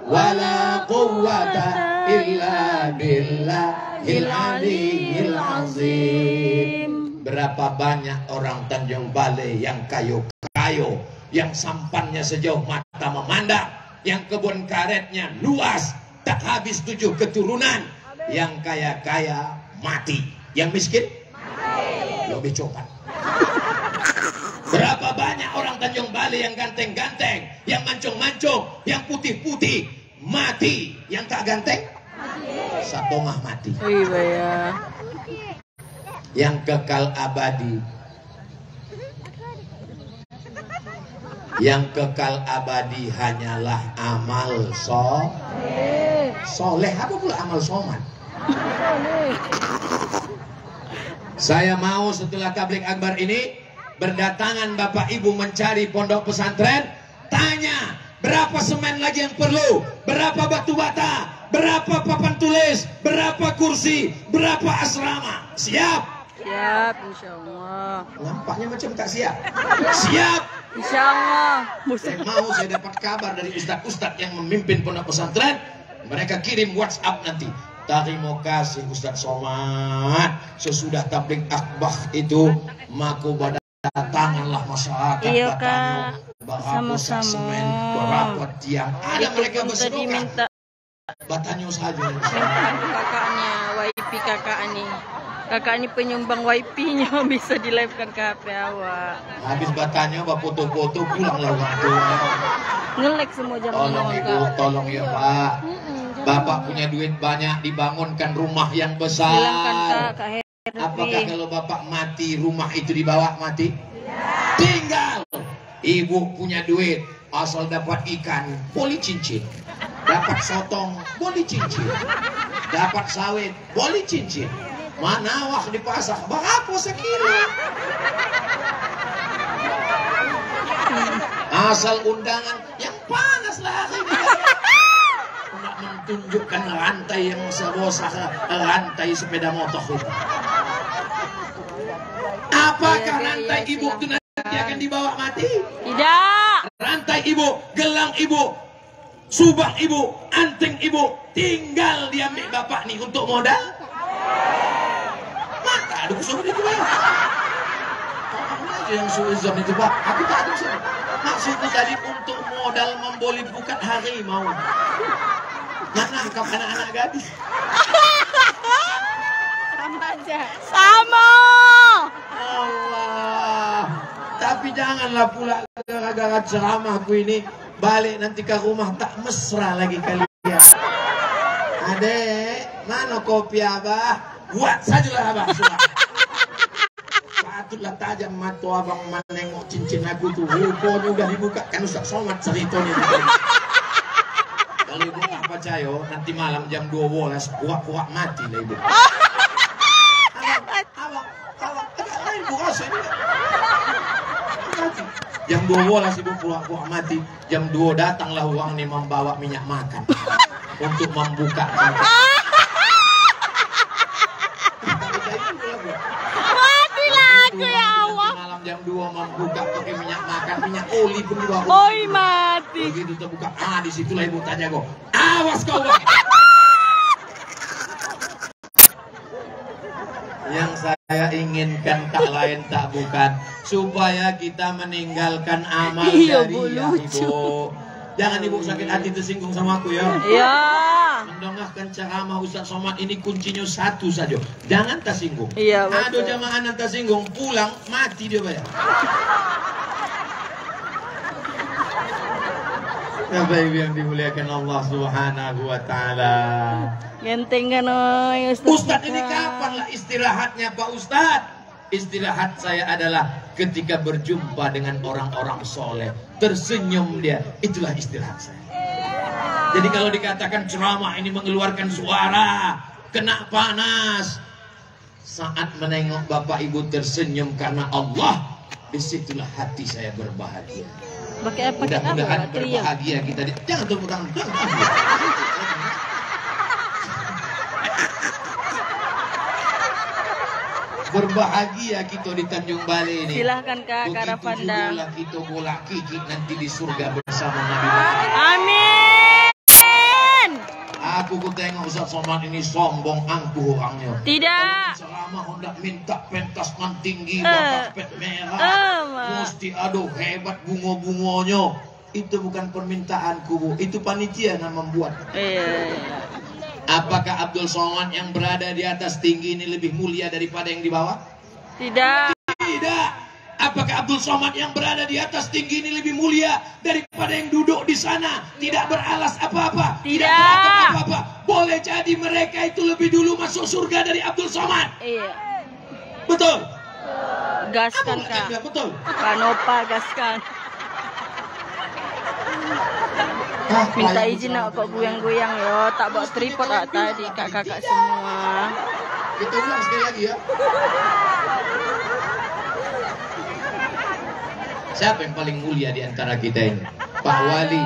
A: wala quwwata illa billahil aliyyil azim. Berapa banyak orang Tanjung Balai yang kayo-kayo, yang sampannya sejauh mata memandang, yang kebun karetnya luas, tak habis 7 keturunan. Yang kaya-kaya mati, yang miskin lebih cepat. Berapa banyak orang Tanjung Balai yang ganteng-ganteng, yang mancung-mancung, yang putih-putih mati, yang tak ganteng satongah mati.
B: Iya.
A: Yang kekal abadi Yang kekal abadi hanyalah amal soleh. Apa pula amal soman? Saya mau setelah tabligh akbar ini berdatangan Bapak Ibu mencari pondok pesantren, tanya berapa semen lagi yang perlu, berapa batu bata, berapa papan tulis, berapa kursi, berapa asrama. Siap?
B: Siap, insya Allah.
A: Nampaknya macam tak siap. Siap?
B: Insya Allah.
A: Saya dapat kabar dari ustadz-ustadz yang memimpin pondok pesantren. Mereka kirim WhatsApp nanti. Terima kasih Ustadz Somad. Sesudah tabligh akbar itu, maka tanganlah masyarakat.
B: Iya Kak.
A: Berapa semen, berapa tiang. Ada mereka bersedekah. Batanyo saja.
B: Kakaknya, YP kakak ini. Kakak ini penyumbang YP-nya bisa di live-kan ke HP awak.
A: Habis batanyo, foto-foto pulanglah waktu.
B: Ngelek semua jam
A: Tolong Ibu, tolong ya Pak. Bapak punya duit banyak, dibangunkan rumah yang besar.
B: Silahkan Kak Hervi.
A: Apakah kalau Bapak mati, rumah itu dibawa mati? Tinggal. Ibu punya duit, asal dapat ikan, boleh cincin. Dapat sotong, boleh cincin. Dapat sawit, boleh cincin. Mana wah di pasar, berapa sekilo? Asal undangan yang panas lah ini. Nak menunjukkan rantai yang sebosak, rantai sepeda motor itu. Apakah rantai ibu itu nanti akan dibawa mati?
B: Tidak.
A: Rantai ibu, gelang ibu, subang ibu, anting ibu, tinggal diambil bapak nih untuk modal. Maka ada kusum itu Pak. Orang aja yang suuzon itu Pak. Aku tak ada kusum. Maksudnya tadi untuk modal membeli bukan harimau. Nak nangkap anak-anak gadis.
B: Sama aja. Sama.
A: Allah. Tapi janganlah pula gara-gara ceramahku ini balik nanti ke rumah tak mesra lagi kalian. Adek, mana kopi Abah? Buat sajalah Abah. Patutlah tajam mata abang menengok cincin aku tuh. Rupanya udah dibuka kan Ustaz Somad ceritanya. Kalau ibu tak percaya, nanti malam jam 12 puak-puak mati lah ibu. Abang, agak lain bu rasa ini. Jam 12 ibu puak-puak mati. Jam 2 datanglah orang ini membawa minyak makan untuk membuka. Malam jam 2 membuka pakai minyak makan, minyak oli pun dibawa.
B: Oi mati.
A: Begitu terbuka, disitulah ibu tanya kok. Awas kau. Yang saya inginkan tak lain tak bukan supaya kita meninggalkan amal jariah ibu. Jangan ibu sakit hati tersinggung sama aku ya.
B: Iya.
A: Mendongahkan ceramah Ustaz Somad ini kuncinya satu saja. Jangan tersinggung.
B: Iya,
A: ada jamaah yang tersinggung pulang mati dia bayar. Bapak Ibu yang dimuliakan Allah Subhanahu wa taala.
B: Genteng kan oi
A: Ustaz ini kapan lah istirahatnya Pak Ustaz? Istirahat saya adalah ketika berjumpa dengan orang-orang soleh, tersenyum dia, itulah istirahat saya. Jadi kalau dikatakan ceramah ini mengeluarkan suara, kena panas, saat menengok Bapak Ibu tersenyum karena Allah, disitulah hati saya berbahagia. Mudah-mudahan berbahagia kita. Jangan tepuk tangan. Berbahagia kita di Tanjung Balai ini.
B: Silahkan Kak Karavanda.
A: Begitulah kita bola kiki nanti di surga bersama Nabi Muhammad.
B: Amin.
A: Aku tengok Ustaz Somad ini sombong angkuh orangnya.
B: Tidak.
A: Selama hendak minta pentas man tinggi, bapak pet merah, mesti aduh hebat bunga-bunganya. Itu bukan permintaanku Bu, itu panitia yang membuat. Apakah Abdul Somad yang berada di atas tinggi ini lebih mulia daripada yang di bawah?
B: Tidak.
A: Tidak. Apakah Abdul Somad yang berada di atas tinggi ini lebih mulia daripada yang duduk di sana tidak beralas apa-apa?
B: Tidak.
A: Apa-apa. Boleh jadi mereka itu lebih dulu masuk surga dari Abdul Somad.
B: Iya.
A: Betul.
B: Gaskan Kak.
A: Betul.
B: Kanopa gaskan. Minta izin nak kok goyang-goyang yo, tak bawa tripod tadi kakak-kakak semua.
A: Kita ulang sekali lagi ya. Siapa yang paling mulia di antara kita ini? Pak Wali,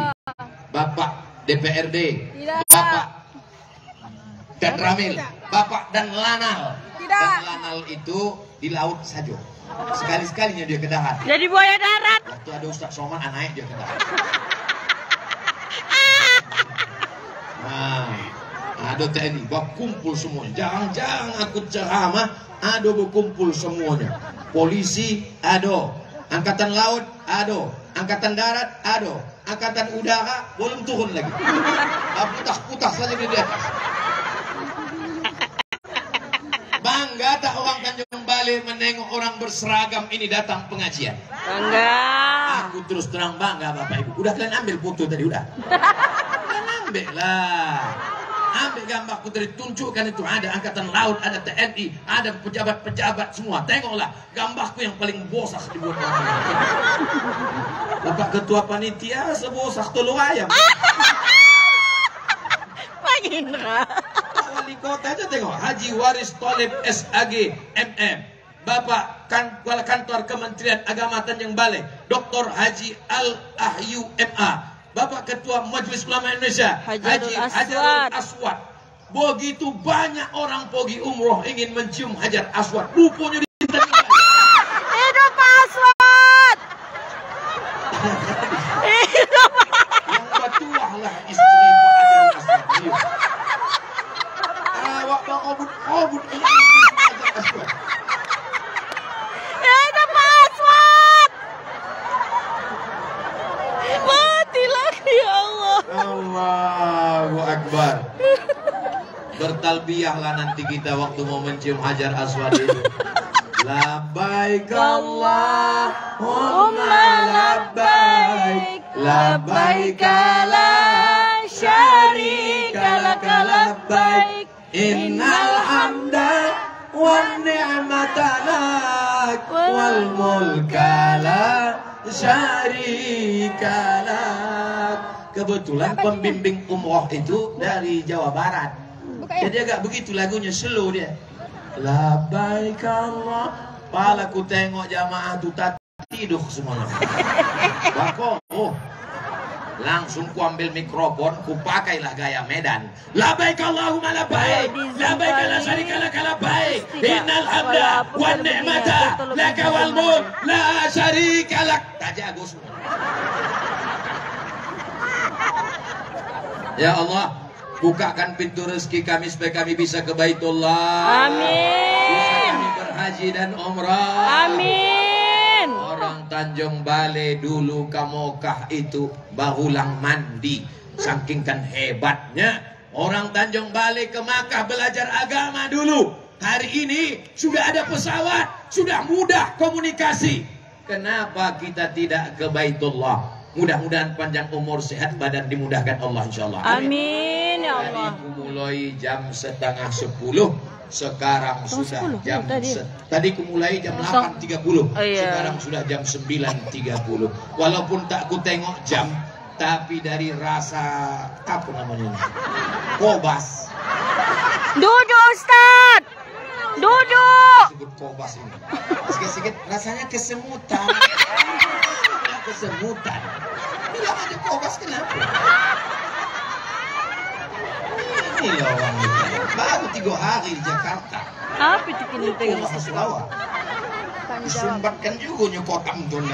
A: Bapak DPRD, Bapak dan Ramil, Bapak dan Lanal. Dan Lanal itu di laut saja. Sekali-sekalinya dia ke darat.
B: Jadi buaya darat.
A: Waktu ada Ustaz Somad, naik dia ke darat. Nah, ada TNI, kumpul semuanya. Jangan-jangan aku ceramah, ada berkumpul semuanya. Polisi, ada. Angkatan laut, ada. Angkatan darat, ada. Angkatan udara, belum turun lagi. Putah-putah saja di atas. Bangga tak orang Tanjung Balai menengok orang berseragam ini datang pengajian?
B: Bangga.
A: Aku terus terang bangga Bapak Ibu. Udah kalian ambil foto tadi, udah? Ambil lah, ambil gambarku tadi, tunjukkan itu. Ada angkatan laut, ada TNI, ada pejabat-pejabat semua. Tengoklah gambarku yang paling bosak dibuat orang. Bapak ketua panitia sebosak telur ayam.
B: Pak Indra.
A: Pak wali kota aja tengok, Haji Waris Tholib SAG MM. Bapak Kepala Kantor Kementerian Agama Tanjung Balai Dr. Haji Al-Ahyu MA. Bapak Ketua Majelis Ulama Indonesia Haji Hajarul Aswad. Begitu banyak orang pergi umroh ingin mencium Hajar Aswad. Rupanya di Tanjung Balai.
B: Hidup Pak Aswad. Hidup.
A: Yang batuah lah istri Pak Hajar Aswad. Awak bang obud ini Hajar Aswad.
B: Hidup Pak Aswad. Mati lagi ya Allah.
A: Allahu Akbar. Bertalbiyahlah nanti kita waktu mau mencium Hajar Aswad itu. Labbaik Allahumma labbaik, labbaik la syarika lak labbaik, innal hamda wan ni'mata lak wal mulka la syarika lak. Kebetulan pembimbing umroh itu dari Jawa Barat. Jadi agak begitu lagunya, slow dia. Labbaik Allah. Pala ku tengok jamaah tu tak tidur semuanya. Bako, langsung ku ambil mikrofon, ku pakailah gaya Medan. Labbaik Allahumma labbaik, labbaik la syarika lak labbaik, innal hamda wan ni'mata laka wal mulk la syarika lak. Tak jago semua. Ya Allah, bukakan pintu rezeki kami supaya kami bisa ke Baitullah.
B: Amin.
A: Bisa kami berhaji dan umrah.
B: Amin.
A: Orang Tanjung Balai dulu ke Mekah itu barulang mandi. Saking kan hebatnya orang Tanjung Balai ke Makkah belajar agama dulu. Hari ini sudah ada pesawat, sudah mudah komunikasi. Kenapa kita tidak ke Baitullah? Mudah-mudahan panjang umur, sehat badan, dimudahkan Allah insyaallah.
B: Amin ya Allah.
A: Tadi mulai jam 9:30, sekarang sudah jam tadi mulai jam 8:30, sekarang sudah jam 9:30. Walaupun tak ku tengok jam, tapi dari rasa apa namanya? Kobas.
B: Duduk Ustaz. Duduk.
A: Sebut kobas ini. Sikit-sikit rasanya kesemutan. Kesemutan. Bilang aja kobas, kenapa? Ini orang itu baru 3 hari di Jakarta.
B: Apa itu kini tengok
A: Sulawa. Disumbatkan juga nyokotam tuh.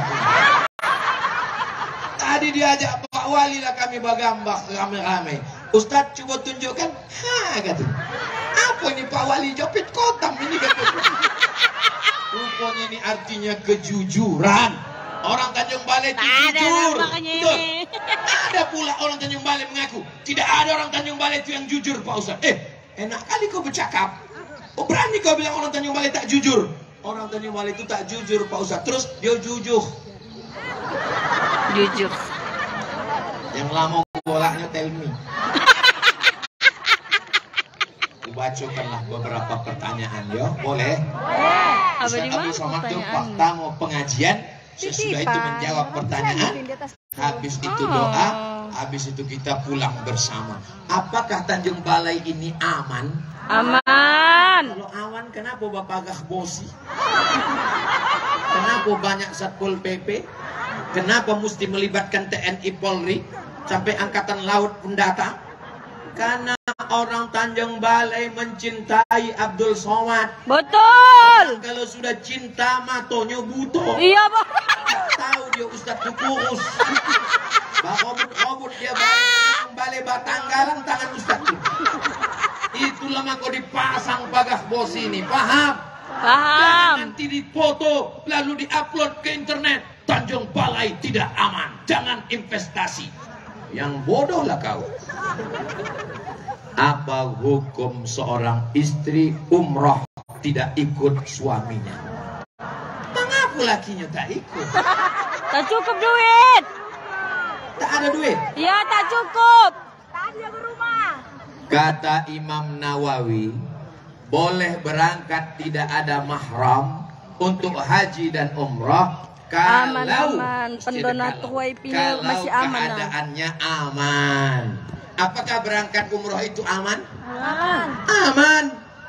A: Tadi diajak Pak Wali lah kami bergambar rame-rame. Ustadz coba tunjukkan. Kata. Apa ini Pak Wali jopit kotam ini kata. Rupanya ini artinya kejujuran. Orang Tanjung Balai itu jujur. Betul. Ada pula orang Tanjung Balai mengaku tidak ada orang Tanjung Balai itu yang jujur Pak Ustaz. Enak kali kau bercakap. Oh, berani kau bilang orang Tanjung Balai tak jujur. Orang Tanjung Balai itu tak jujur Pak Ustaz. Terus dia jujur.
B: Jujur.
A: Yang lama bolaknya tell me. Bacakanlah beberapa pertanyaan ya, boleh?
B: Apa di mana
A: pertanyaan? Pertama pengajian. Sesudah itu menjawab pertanyaan, habis itu doa, Habis itu kita pulang bersama. Apakah Tanjung Balai ini aman?
B: Aman.
A: Kalau aman, kenapa Bapak Gah Bosi? Kenapa banyak Satpol PP? Kenapa mesti melibatkan TNI Polri? Sampai Angkatan Laut pun datang? Karena orang Tanjung Balai mencintai Abdul Somad.
B: Betul.
A: Kalau sudah cinta, matonya buto.
B: Iya, Bang.
A: Tahu dia Ustaz Tukurus. Bakobut-kobut dia Tanjung Balai Batanggalan tangan Ustaz itu. Itulah maka dipasang Bagah Bos ini. Paham?
B: Paham.
A: Nanti difoto lalu diupload ke internet. Tanjung Balai tidak aman. Jangan investasi. Yang bodoh lah kau. Apa hukum seorang istri umroh tidak ikut suaminya? Mengapa lakinya tak ikut?
B: Tak cukup duit.
A: Tak ada duit.
B: Ya, tak cukup.
A: Kata Imam Nawawi, boleh berangkat tidak ada mahram untuk haji dan umrah kalau
B: aman. Pendonatur WIP-nya masih aman.
A: Keadaannya aman. Apakah berangkat umrah itu aman?
B: Aman.
A: Aman.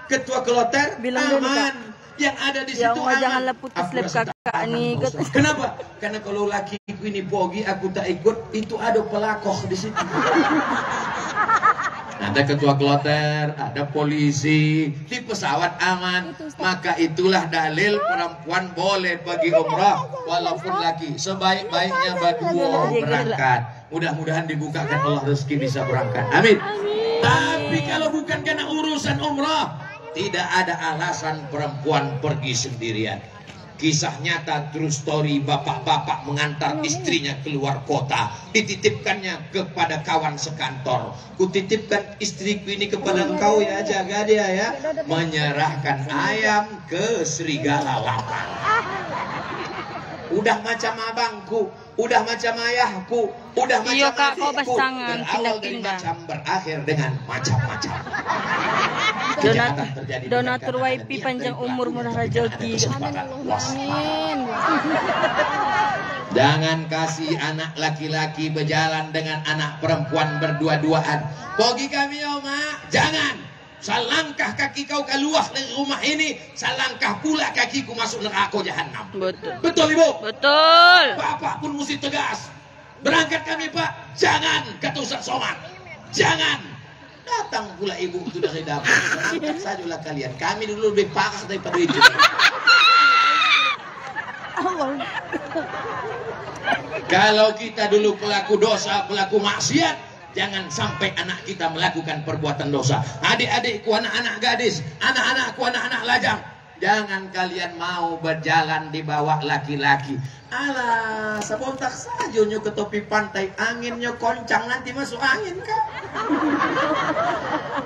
A: Ketua Kloter
B: bilang
A: aman. Yang ada di situ aman.
B: Janganlah putus lep kakak nih.
A: Kenapa? Karena kalau lakiku ini pergi, aku tak ikut, itu ada pelakoh di situ. Ada ketua kloter, ada polisi, di pesawat aman. Maka itulah dalil perempuan boleh pergi umrah walaupun laki. Sebaik-baiknya berdua berangkat. Mudah-mudahan dibukakan Allah rezeki bisa berangkat. Amin. Tapi kalau bukan karena urusan umrah, tidak ada alasan perempuan pergi sendirian. Kisah nyata true story, bapak-bapak mengantar istrinya keluar kota, dititipkannya kepada kawan sekantor. Kutitipkan istriku ini kepada engkau ya, jaga dia ya. Menyerahkan ayam ke serigala lapar. Udah macam abangku, udah macam ayahku, udah macam adikku. Berawal dari macam, berakhir dengan macam-macam.
B: Donatur WIP panjang umur murah rezeki.
A: Amin. Jangan kasih anak laki-laki berjalan dengan anak perempuan berdua-duaan. Pergi kami Oma, jangan. Selangkah kaki kau keluar dari rumah ini, selangkah pula kakiku masuk neraka jahanam.
B: Betul.
A: Betul Ibu?
B: Betul.
A: Bapak pun mesti tegas. Berangkat kami Pak, jangan, kata Ustaz Somad. Jangan. Datang pula ibu itu dari dapur. Berangkat sajalah kalian. Kami dulu lebih parah daripada itu. Kalau kita dulu pelaku dosa, pelaku maksiat, jangan sampai anak kita melakukan perbuatan dosa. Adik-adikku, anak-anak gadis, anak-anakku, anak-anak lajang, jangan kalian mau berjalan di bawah laki-laki. Alah, sebontak saja nyo ke topi pantai, anginnya koncang, nanti masuk angin kan?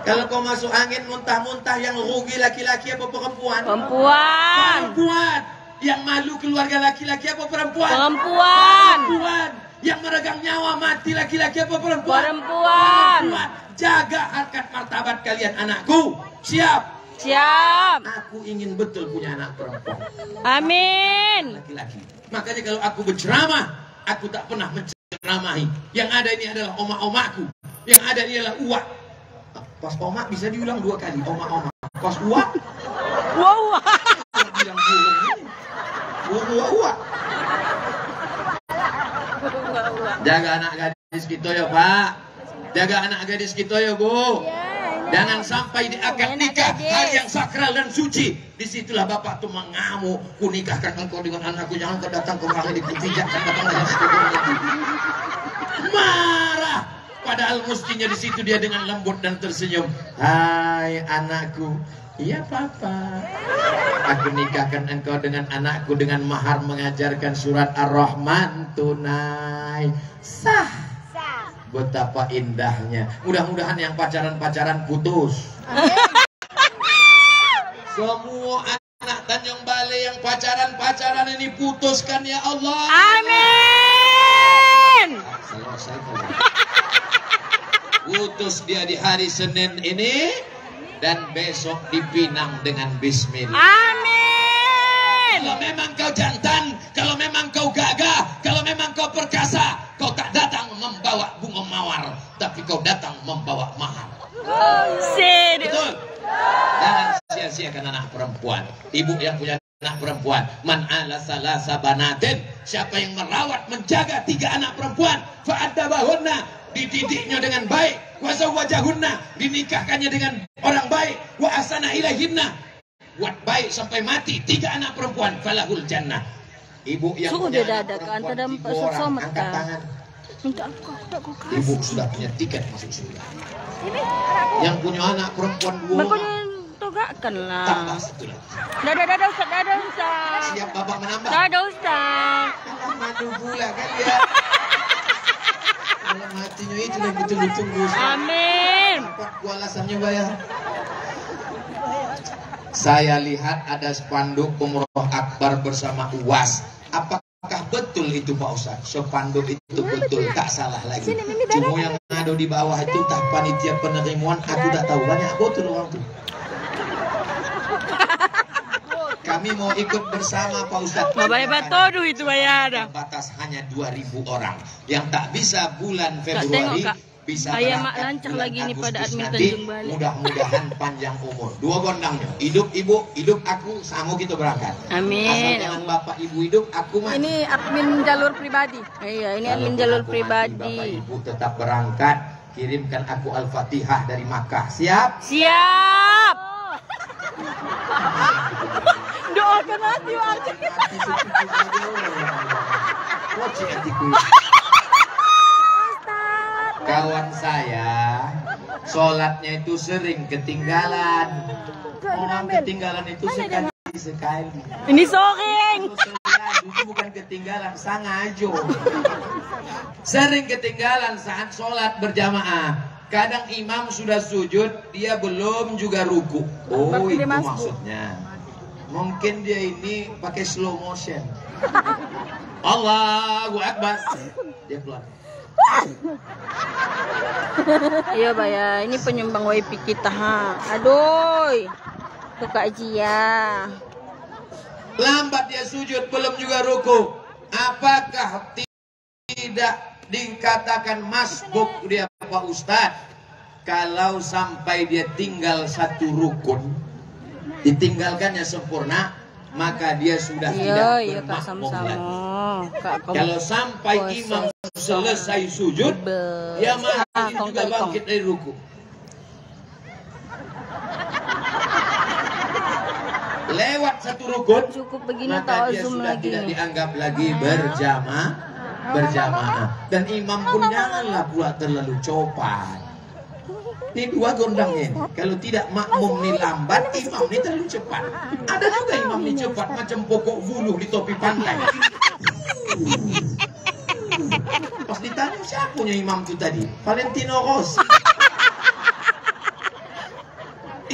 A: Kalau kau masuk angin muntah-muntah, yang rugi laki-laki apa perempuan?
B: Perempuan.
A: Perempuan. Yang malu keluarga laki-laki apa perempuan?
B: Perempuan.
A: Perempuan. Yang meregang nyawa mati laki-laki apa perempuan?
B: Perempuan.
A: Jaga harkat martabat kalian anakku. Siap?
B: Siap.
A: Aku ingin betul punya anak perempuan.
B: Amin.
A: Laki-laki. Makanya kalau aku berceramah, aku tak pernah menceramahi. Yang ada ini adalah oma-omaku. Yang ada ini adalah uak. Pas oma bisa diulang 2 kali. Oma-oma. Pas uak.
B: Wow.
A: Bilang burung ini. Uak. Jaga anak gadis kita ya Pak. Jaga anak gadis kita ya Bu. Jangan sampai di akad nikah hal yang sakral dan suci. Disitulah bapak tuh mengamuk. Ku nikahkan engkau dengan anakku. Jangan kau datang ke rumah ini kupijakkan marah. Padahal mestinya di situ dia dengan lembut dan tersenyum. Hai anakku. Iya papa. Aku nikahkan engkau dengan anakku dengan mahar mengajarkan surat Ar-Rahman tunai. Sah. Betapa indahnya. Mudah-mudahan yang pacaran-pacaran putus. Semua anak Tanjung Balai yang pacaran-pacaran ini putuskan ya Allah.
B: Amin.
A: Selesai. Putus dia di hari Senin ini dan besok dipinang dengan bismillah.
B: Amin.
A: Kalau memang kau jantan, kalau memang kau gagah, kalau memang kau perkasa, kau tak datang membawa bunga tapi kau datang membawa mahar.
B: Betul.
A: Jangan sia-siakan anak perempuan. Ibu yang punya anak perempuan, man ala salasa banatin, siapa yang merawat menjaga 3 anak perempuan, fa'adabahunna, dididiknya dengan baik, wa zawwajahunna, dinikahkannya dengan orang baik, wa asana ilaihinna, buat baik sampai mati 3 anak perempuan, falahul jannah. Ibu yang punya anak perempuan 3 orang, angkat tangan. Ibu sudah punya tiket masuk surga. Yang punya anak perempuan 2 orang,
B: togakan lah.
A: tambah 1 lagi.
B: Dadah Ustaz.
A: Siap bapak menambah?
B: Dadah Ustaz.
A: Madu pula kan ya. Kalau matinya itu yang betul-betul.
B: Amin.
A: Apa alasannya bayar? Saya lihat ada spanduk umroh akbar bersama UAS. Apakah betul itu Pak Ustaz? Spanduk itu betul, tak salah lagi. Cuma yang ada di bawah itu tak panitia penerimaan, aku tak tahu. Banyak betul orang tuh. Kami mau ikut bersama Pak Ustadz.
B: Bayar itu bayar.
A: Batas hanya 2.000 orang. Yang tak bisa bulan Februari bisa
B: mak lancar lagi nih pada admin Tanjung Balai.
A: Mudah-mudahan panjang umur. 2 gondangnya. Hidup ibu, hidup aku, sama kita berangkat.
B: Amin.
A: Asal jangan bapak ibu hidup, aku mah.
B: Ini admin jalur pribadi. Iya, ini admin jalur pribadi.
A: Bapak ibu tetap berangkat. Kirimkan aku Al-Fatihah dari Makkah. Siap?
B: Siap. Doakan hati warga.
A: Kawan saya sholatnya itu sering ketinggalan. Orang ketinggalan itu sekali.
B: Ini sering.
A: Itu bukan ketinggalan, sengaja. Sering ketinggalan saat sholat berjamaah. Kadang imam sudah sujud, dia belum juga ruku. Oh, itu maksudnya. Mungkin dia ini pakai slow motion. Allahu Akbar. Dia keluar.
B: Iya, Baya. Ini penyumbang WIP kita, ha. Aduh. Tuh Kak Jia.
A: Lambat dia sujud, belum juga ruku. Apakah tidak dikatakan masbuk dia Pak Ustadz? Kalau sampai dia tinggal 1 rukun, ditinggalkannya sempurna, maka dia sudah tidak bermakmum lagi. Kalau sampai imam selesai sujud, dia masih juga bangkit dari ruku. Lewat 1 rukun,
B: cukup begini,
A: maka dia sudah tidak dianggap lagi berjamaah. Dan imam pun janganlah pula terlalu cepat. Ini 2 gondangnya. Kalau tidak makmum ni lambat, imam ni terlalu cepat. Ada juga imam ni cepat macam pokok buluh di topi pantai. Pas ditanya siapa punya imam itu tadi? Valentino Rossi.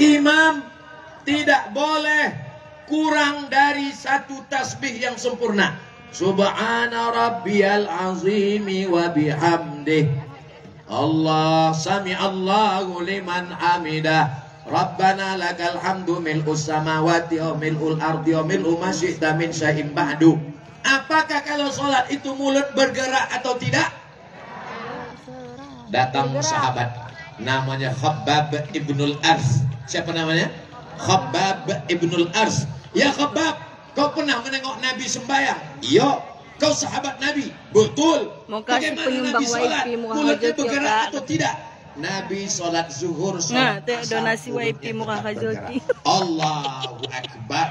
A: Imam tidak boleh kurang dari 1 tasbih yang sempurna. Subhana rabbiyal azimi wa bihamdih. Allah sami Allahu liman hamidah. Rabbana lakal hamdu mil'us samawati wa mil'ul ardi wa mil'u ma syi'ta min syai'in ba'du. Apakah kalau sholat itu mulut bergerak atau tidak? Datang sahabat namanya Khabbab ibnul Ars. Siapa namanya? Khabbab ibnul Ars. Ya Khabbab, kau pernah menengok Nabi sembahyang? Iya. Kau sahabat Nabi? Betul. Bagaimana Nabi sholat? Mulutnya bergerak atau tidak? Nabi sholat zuhur, sholat asar,
B: donasi WIP Murah Hajoti.
A: Allahu Akbar.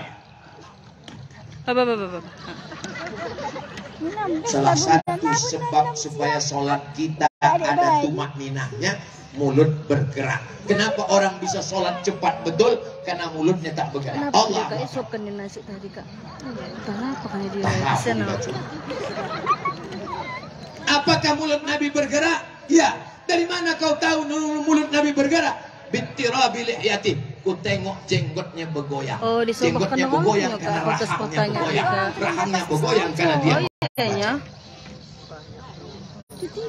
A: Salah satu sebab supaya sholat kita ada tumak ninahnya, mulut bergerak. Kenapa orang bisa sholat cepat betul? Karena mulutnya tak bergerak. Allah. Apakah mulut Nabi bergerak? Ya. Dari mana kau tahu mulut Nabi bergerak? Bittirabi lihyati. Ku tengok jenggotnya bergoyang.
B: Oh,
A: jenggotnya bergoyang karena rahangnya bergoyang. Rahangnya bergoyang karena dia.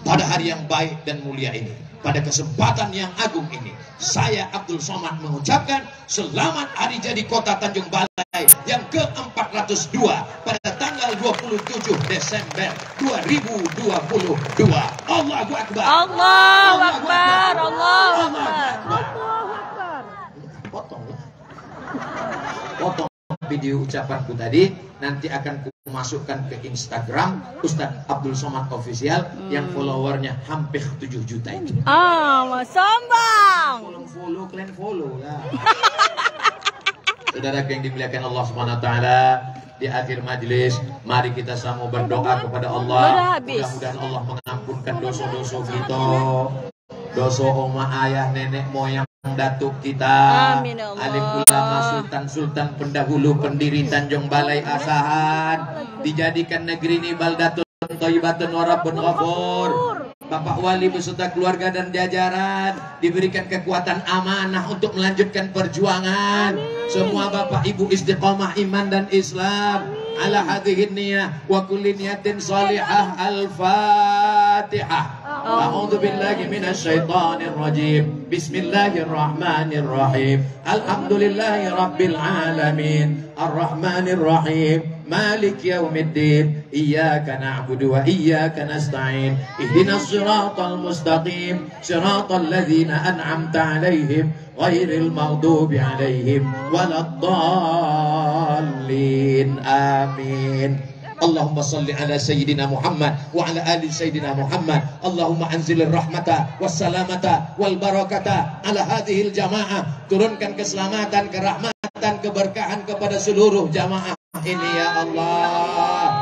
A: Pada hari yang baik dan mulia ini, pada kesempatan yang agung ini, saya Abdul Somad mengucapkan selamat hari jadi Kota Tanjung Balai yang ke-402 pada tanggal 20 27 Desember 2022. Allahu Akbar.
B: Allahu Akbar. Allahu Akbar.
A: Potong video ucapanku tadi, nanti akan kumasukkan ke Instagram Ustadz Abdul Somad Official yang followernya hampir 7 juta itu.
B: Mas sombong.
A: Follow, kalian follow lah. Saudara yang dimuliakan Allah Subhanahu wa taala, di akhir majelis mari kita sama berdoa kepada Allah. Mudah-mudahan Allah mengampunkan dosa-dosa kita, dosa oma ayah nenek moyang datuk kita,
B: amin Allah.
A: alim ulama sultan-sultan pendahulu pendiri Tanjung Balai Asahan, dijadikan negeri ini baldatun thayyibatun wa rabbun ghafur. Bapak Wali beserta keluarga dan jajaran diberikan kekuatan amanah untuk melanjutkan perjuangan. Semua Bapak Ibu istiqomah iman dan Islam. Ala hadhihi niyah wa kulli niyatin salihah. Al-Fatihah. A'udzu billahi minasy syaithanir rajim. Bismillahirrahmanirrahim. Alhamdulillahi rabbil alamin. Arrahmanir rahim. Malik yaumiddin. Iyyaka na'budu wa iyyaka nasta'in. Ihdinas siratal mustaqim. Siratal ladzina an'amta 'alaihim ghairil maghdubi 'alaihim waladdallin. Amin. Allahumma salli ala Sayyidina Muhammad wa ala ali Sayyidina Muhammad. Allahumma anzilir rahmata wassalamata wal barakata ala hadhil jamaah. Turunkan keselamatan, kerahmatan, keberkahan kepada seluruh jamaah ini ya Allah.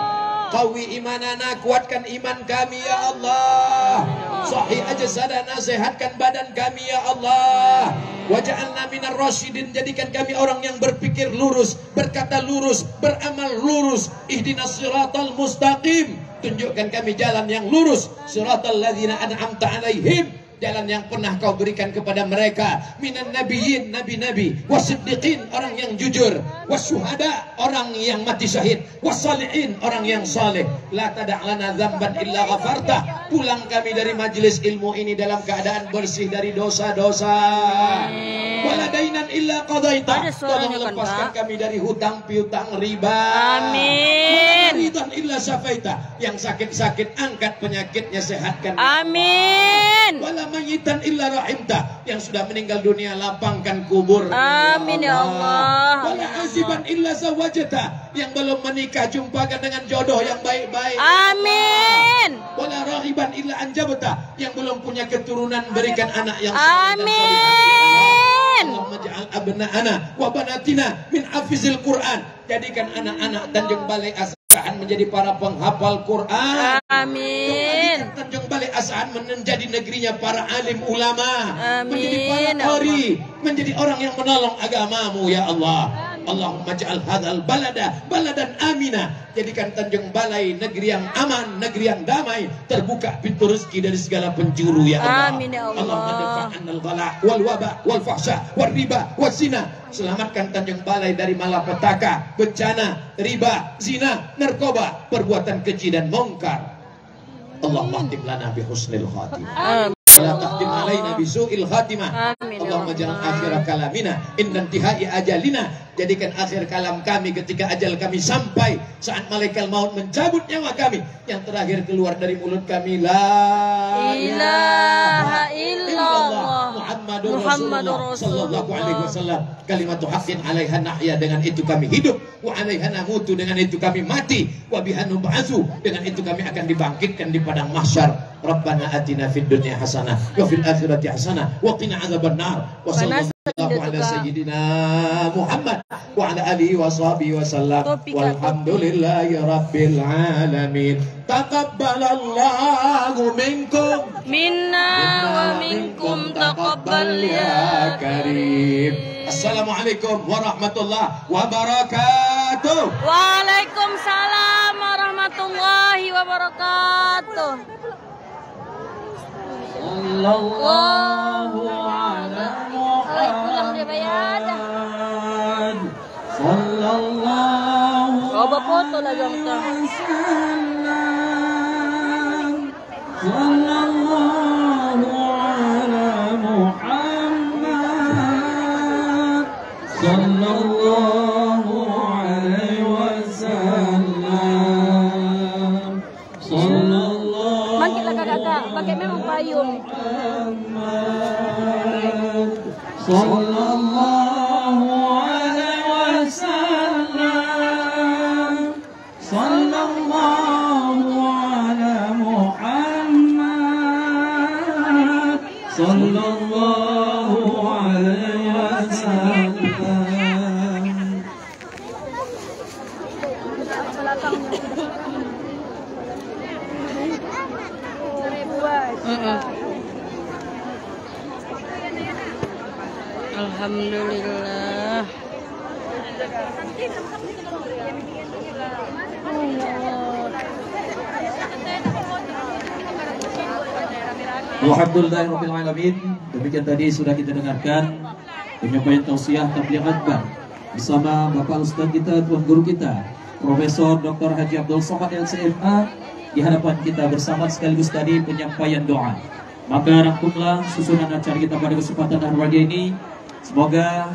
A: Qawi imanana, kuatkan iman kami ya Allah. Sahih ajsadana, sehatkan badan kami ya Allah. Waj'alna minar rasyidin, jadikan kami orang yang berpikir lurus, berkata lurus, beramal lurus. Ihdinas siratal mustaqim, tunjukkan kami jalan yang lurus. Siratal ladzina an'amta 'alaihim, jalan yang pernah kau berikan kepada mereka. Minan nabiyyin, nabi-nabi, wasiddiqin, orang yang jujur, wasyuhada, orang yang mati syahid, wassalihin, orang yang saleh. La tada' lana dzamban illa ghafarta. Pulang kami dari majelis ilmu ini dalam keadaan bersih dari dosa-dosa. Wala dainan illa qadaita. Tolong lepaskan kami dari hutang piutang riba.
B: Amin.
A: Ridhan illa syafaita. Yang sakit-sakit angkat penyakitnya, sehatkan.
B: Amin.
A: Wala mayitan illa rahimta. Yang sudah meninggal dunia lapangkan kubur.
B: Amin ya Allah.
A: Wala aziban illa zawajata. Yang belum menikah jumpakan dengan jodoh yang baik-baik.
B: Amin.
A: Wala rahiban illa anjabta. Yang belum punya keturunan berikan anak yang
B: Amin.
A: Allahumma ja'al abna'ana wa banatina min hafizil Quran. Jadikan anak-anak Tanjung Balai Asahan menjadi para penghafal Quran.
B: Amin.
A: Tanjung Balai Asahan menjadi negerinya para alim ulama.
B: Amin.
A: Menjadi para qari, menjadi orang yang menolong agamamu ya Allah. Allahumma ja'al hadzal balada baladan amina. Jadikan Tanjung Balai negeri yang aman, negeri yang damai, terbuka pintu rezeki dari segala penjuru ya Allah.
B: Amin ya Allah.
A: Allahumma dafa'annal ghala wal waba wal fahsya wal riba was zina. Selamatkan Tanjung Balai dari malapetaka, bencana, riba, zina, narkoba, perbuatan keji dan mungkar. Allahumma khtim lana bi husnil khatimah. Wala tahtim alaina bisu'il khatimah. Allahumma jangan akhir kalamina inna intihai ajalina. Jadikan akhir kalam kami ketika ajal kami sampai, saat malaikat maut mencabut nyawa kami, yang terakhir keluar dari mulut kami la
B: ilaha illallah
A: Muhammadur Rasulullah sallallahu alaihi wasallam. Kalimatu haqqin 'alaiha nahya, dengan itu kami hidup, wa 'alaiha namutu, dengan itu kami mati, wa biha nub'atsu, dengan itu kami akan dibangkitkan di padang mahsyar. Rabbana atina fid dunya hasanah wa fil akhirati hasanah wa qina adzabannar. Wa sallallahu ala sayyidina Muhammad wa ala alihi wa sahbihi wa sallam. Walhamdulillahi rabbil alamin. Taqabbalallahu minkum
B: minna wa minkum taqabbal ya karim.
A: Assalamualaikum warahmatullahi wabarakatuh.
B: Waalaikumsalam warahmatullahi wabarakatuh.
A: Sallallahu ala Muhammad. Sallallahu alaihi wasallam. Sallallahu ala Muhammad. Sallallahu alaihi wasallam.
B: pakai memang payung.
C: Sallallahu alaihi wasallam. Sallallahu ala Muhammad. Sallallahu alaihi wasallam.
B: Alhamdulillah.
C: Alhamdulillahirrahmanirrahim. Demikian tadi sudah kita dengarkan penyampaian tausiah tabligh akbar bersama Bapak Ustaz kita, Tuan Guru kita, Profesor Dr. Haji Abdul Somad LCMA, di hadapan kita bersama sekaligus tadi penyampaian doa. Maka rangkumlah susunan acara kita pada kesempatan hari ini. Semoga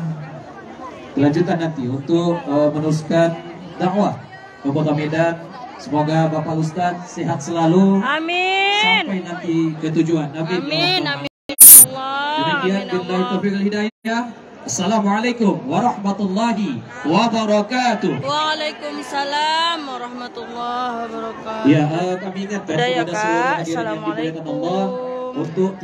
C: kelanjutan nanti untuk meneruskan dakwah ke Kota Medan. Semoga Bapak Ustaz sehat selalu.
B: Amin.
C: Sampai nanti ke tujuan. Amin.
B: Amin. Amin.
C: Demikian billahi taufiq wal hidayah. Assalamualaikum warahmatullahi wabarakatuh.
B: Waalaikumsalam warahmatullahi wabarakatuh.
C: Ya, kami ingatkan
B: Udah ya,
C: kepada
B: Kak.
C: seluruh hadirin yang dimuliakan
B: Assalamualaikum.
C: Allah untuk